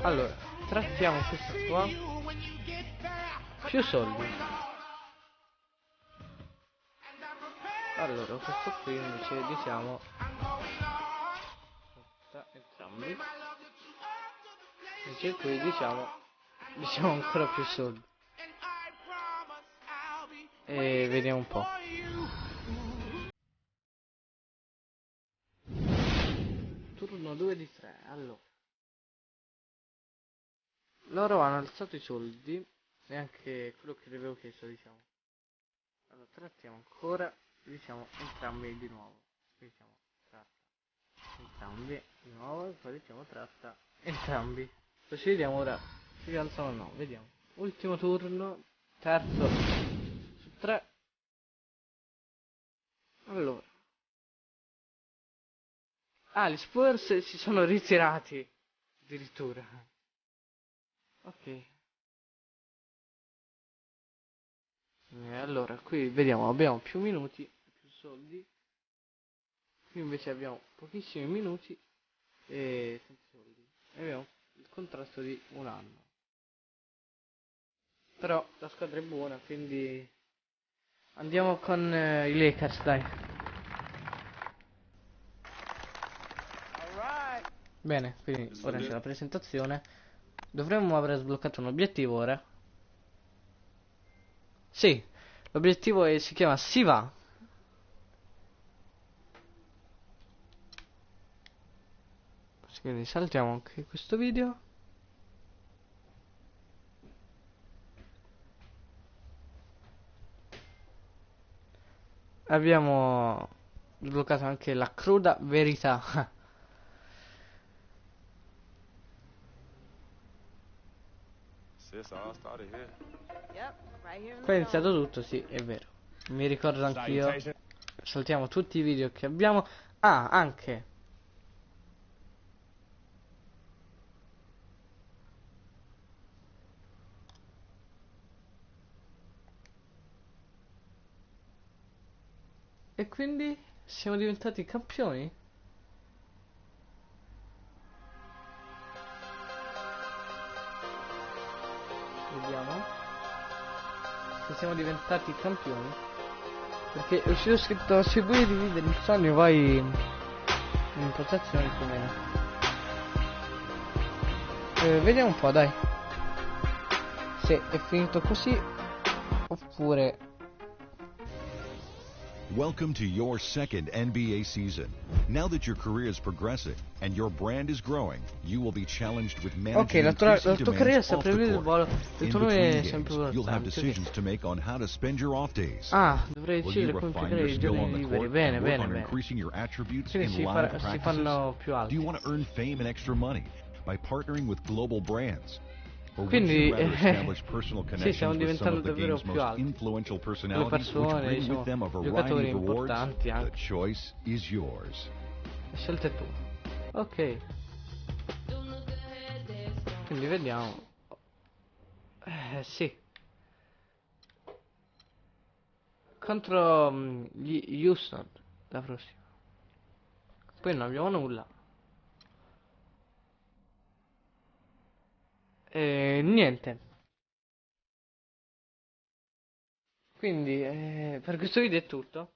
Allora, trattiamo questo qua. Più soldi. Allora, questo qui invece diciamo entrambi. Invece qui diciamo ancora più soldi. E vediamo un po'. Turno 2 di 3. Allora, loro hanno alzato i soldi e anche quello che avevo chiesto, diciamo. Allora trattiamo ancora, diciamo entrambi di nuovo, diciamo tratta entrambi di nuovo e poi diciamo tratta entrambi, così vediamo ora si alzano o no, vediamo. Ultimo turno, terzo su 3. Allora, gli Spurs si sono ritirati addirittura. Ok. E allora, qui vediamo, abbiamo più minuti, più soldi. Qui invece abbiamo pochissimi minuti e tanti soldi. E abbiamo il contratto di un anno. Però la squadra è buona, quindi andiamo con i Lakers, dai. Bene, quindi ora c'è la presentazione. Dovremmo aver sbloccato un obiettivo ora. Sì, l'obiettivo si chiama Si va. Quindi saltiamo anche questo video. Abbiamo sbloccato anche la cruda verità. Poi è iniziato tutto, sì, è vero. Mi ricordo anch'io. Saltiamo tutti i video che abbiamo. Anche. E quindi siamo diventati campioni? Vediamo se siamo diventati campioni, perché è uscito scritto se vuoi dividere il sogno vai in impostazioni più o meno. Vediamo un po', dai, se è finito così oppure. Welcome to your second NBA season. Now that your career is progressing and your brand is growing, you will be challenged with managing increasing demands off the court. In between games, you'll have decisions to make on how to spend your off days. Dovrei Will you decidere come refine giocare your i skill giorni on the liberi. court Bene, and work bene, on bene. increasing your attributes Quindi in live si practices? fanno più Do alti. you want to earn fame and extra money by partnering with global brands? Or would Quindi you rather establish personal sì, stiamo connections with some diventando of the davvero game's più most alti. influential Le personalities, which persone, bring diciamo, with them a variety giocatori of rewards? importanti The anche. choice is yours. La scelta è tua. Ok. Quindi vediamo. Sì. Contro gli Houston la prossima. Poi non abbiamo nulla. Niente. Quindi per questo video è tutto.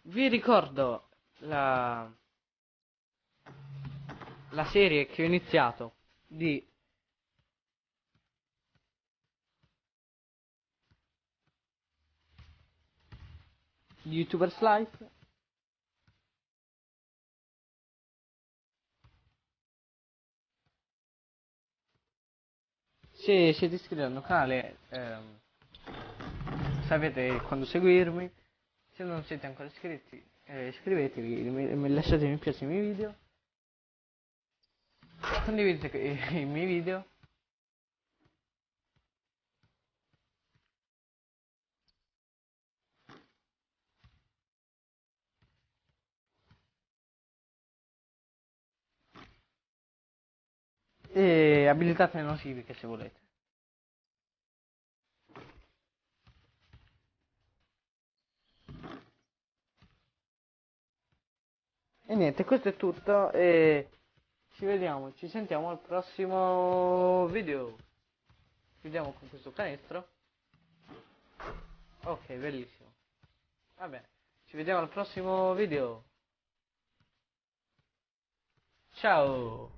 Vi ricordo la serie che ho iniziato di YouTubers Life. Se siete iscritti al mio canale sapete quando seguirmi. Se non siete ancora iscritti iscrivetevi e lasciate mi piace ai miei video. Condividete i miei video. E abilitate le notifiche se volete. E niente, questo è tutto e ci sentiamo al prossimo video. Chiudiamo con questo canestro. Ok, bellissimo. Vabbè, ci vediamo al prossimo video. Ciao.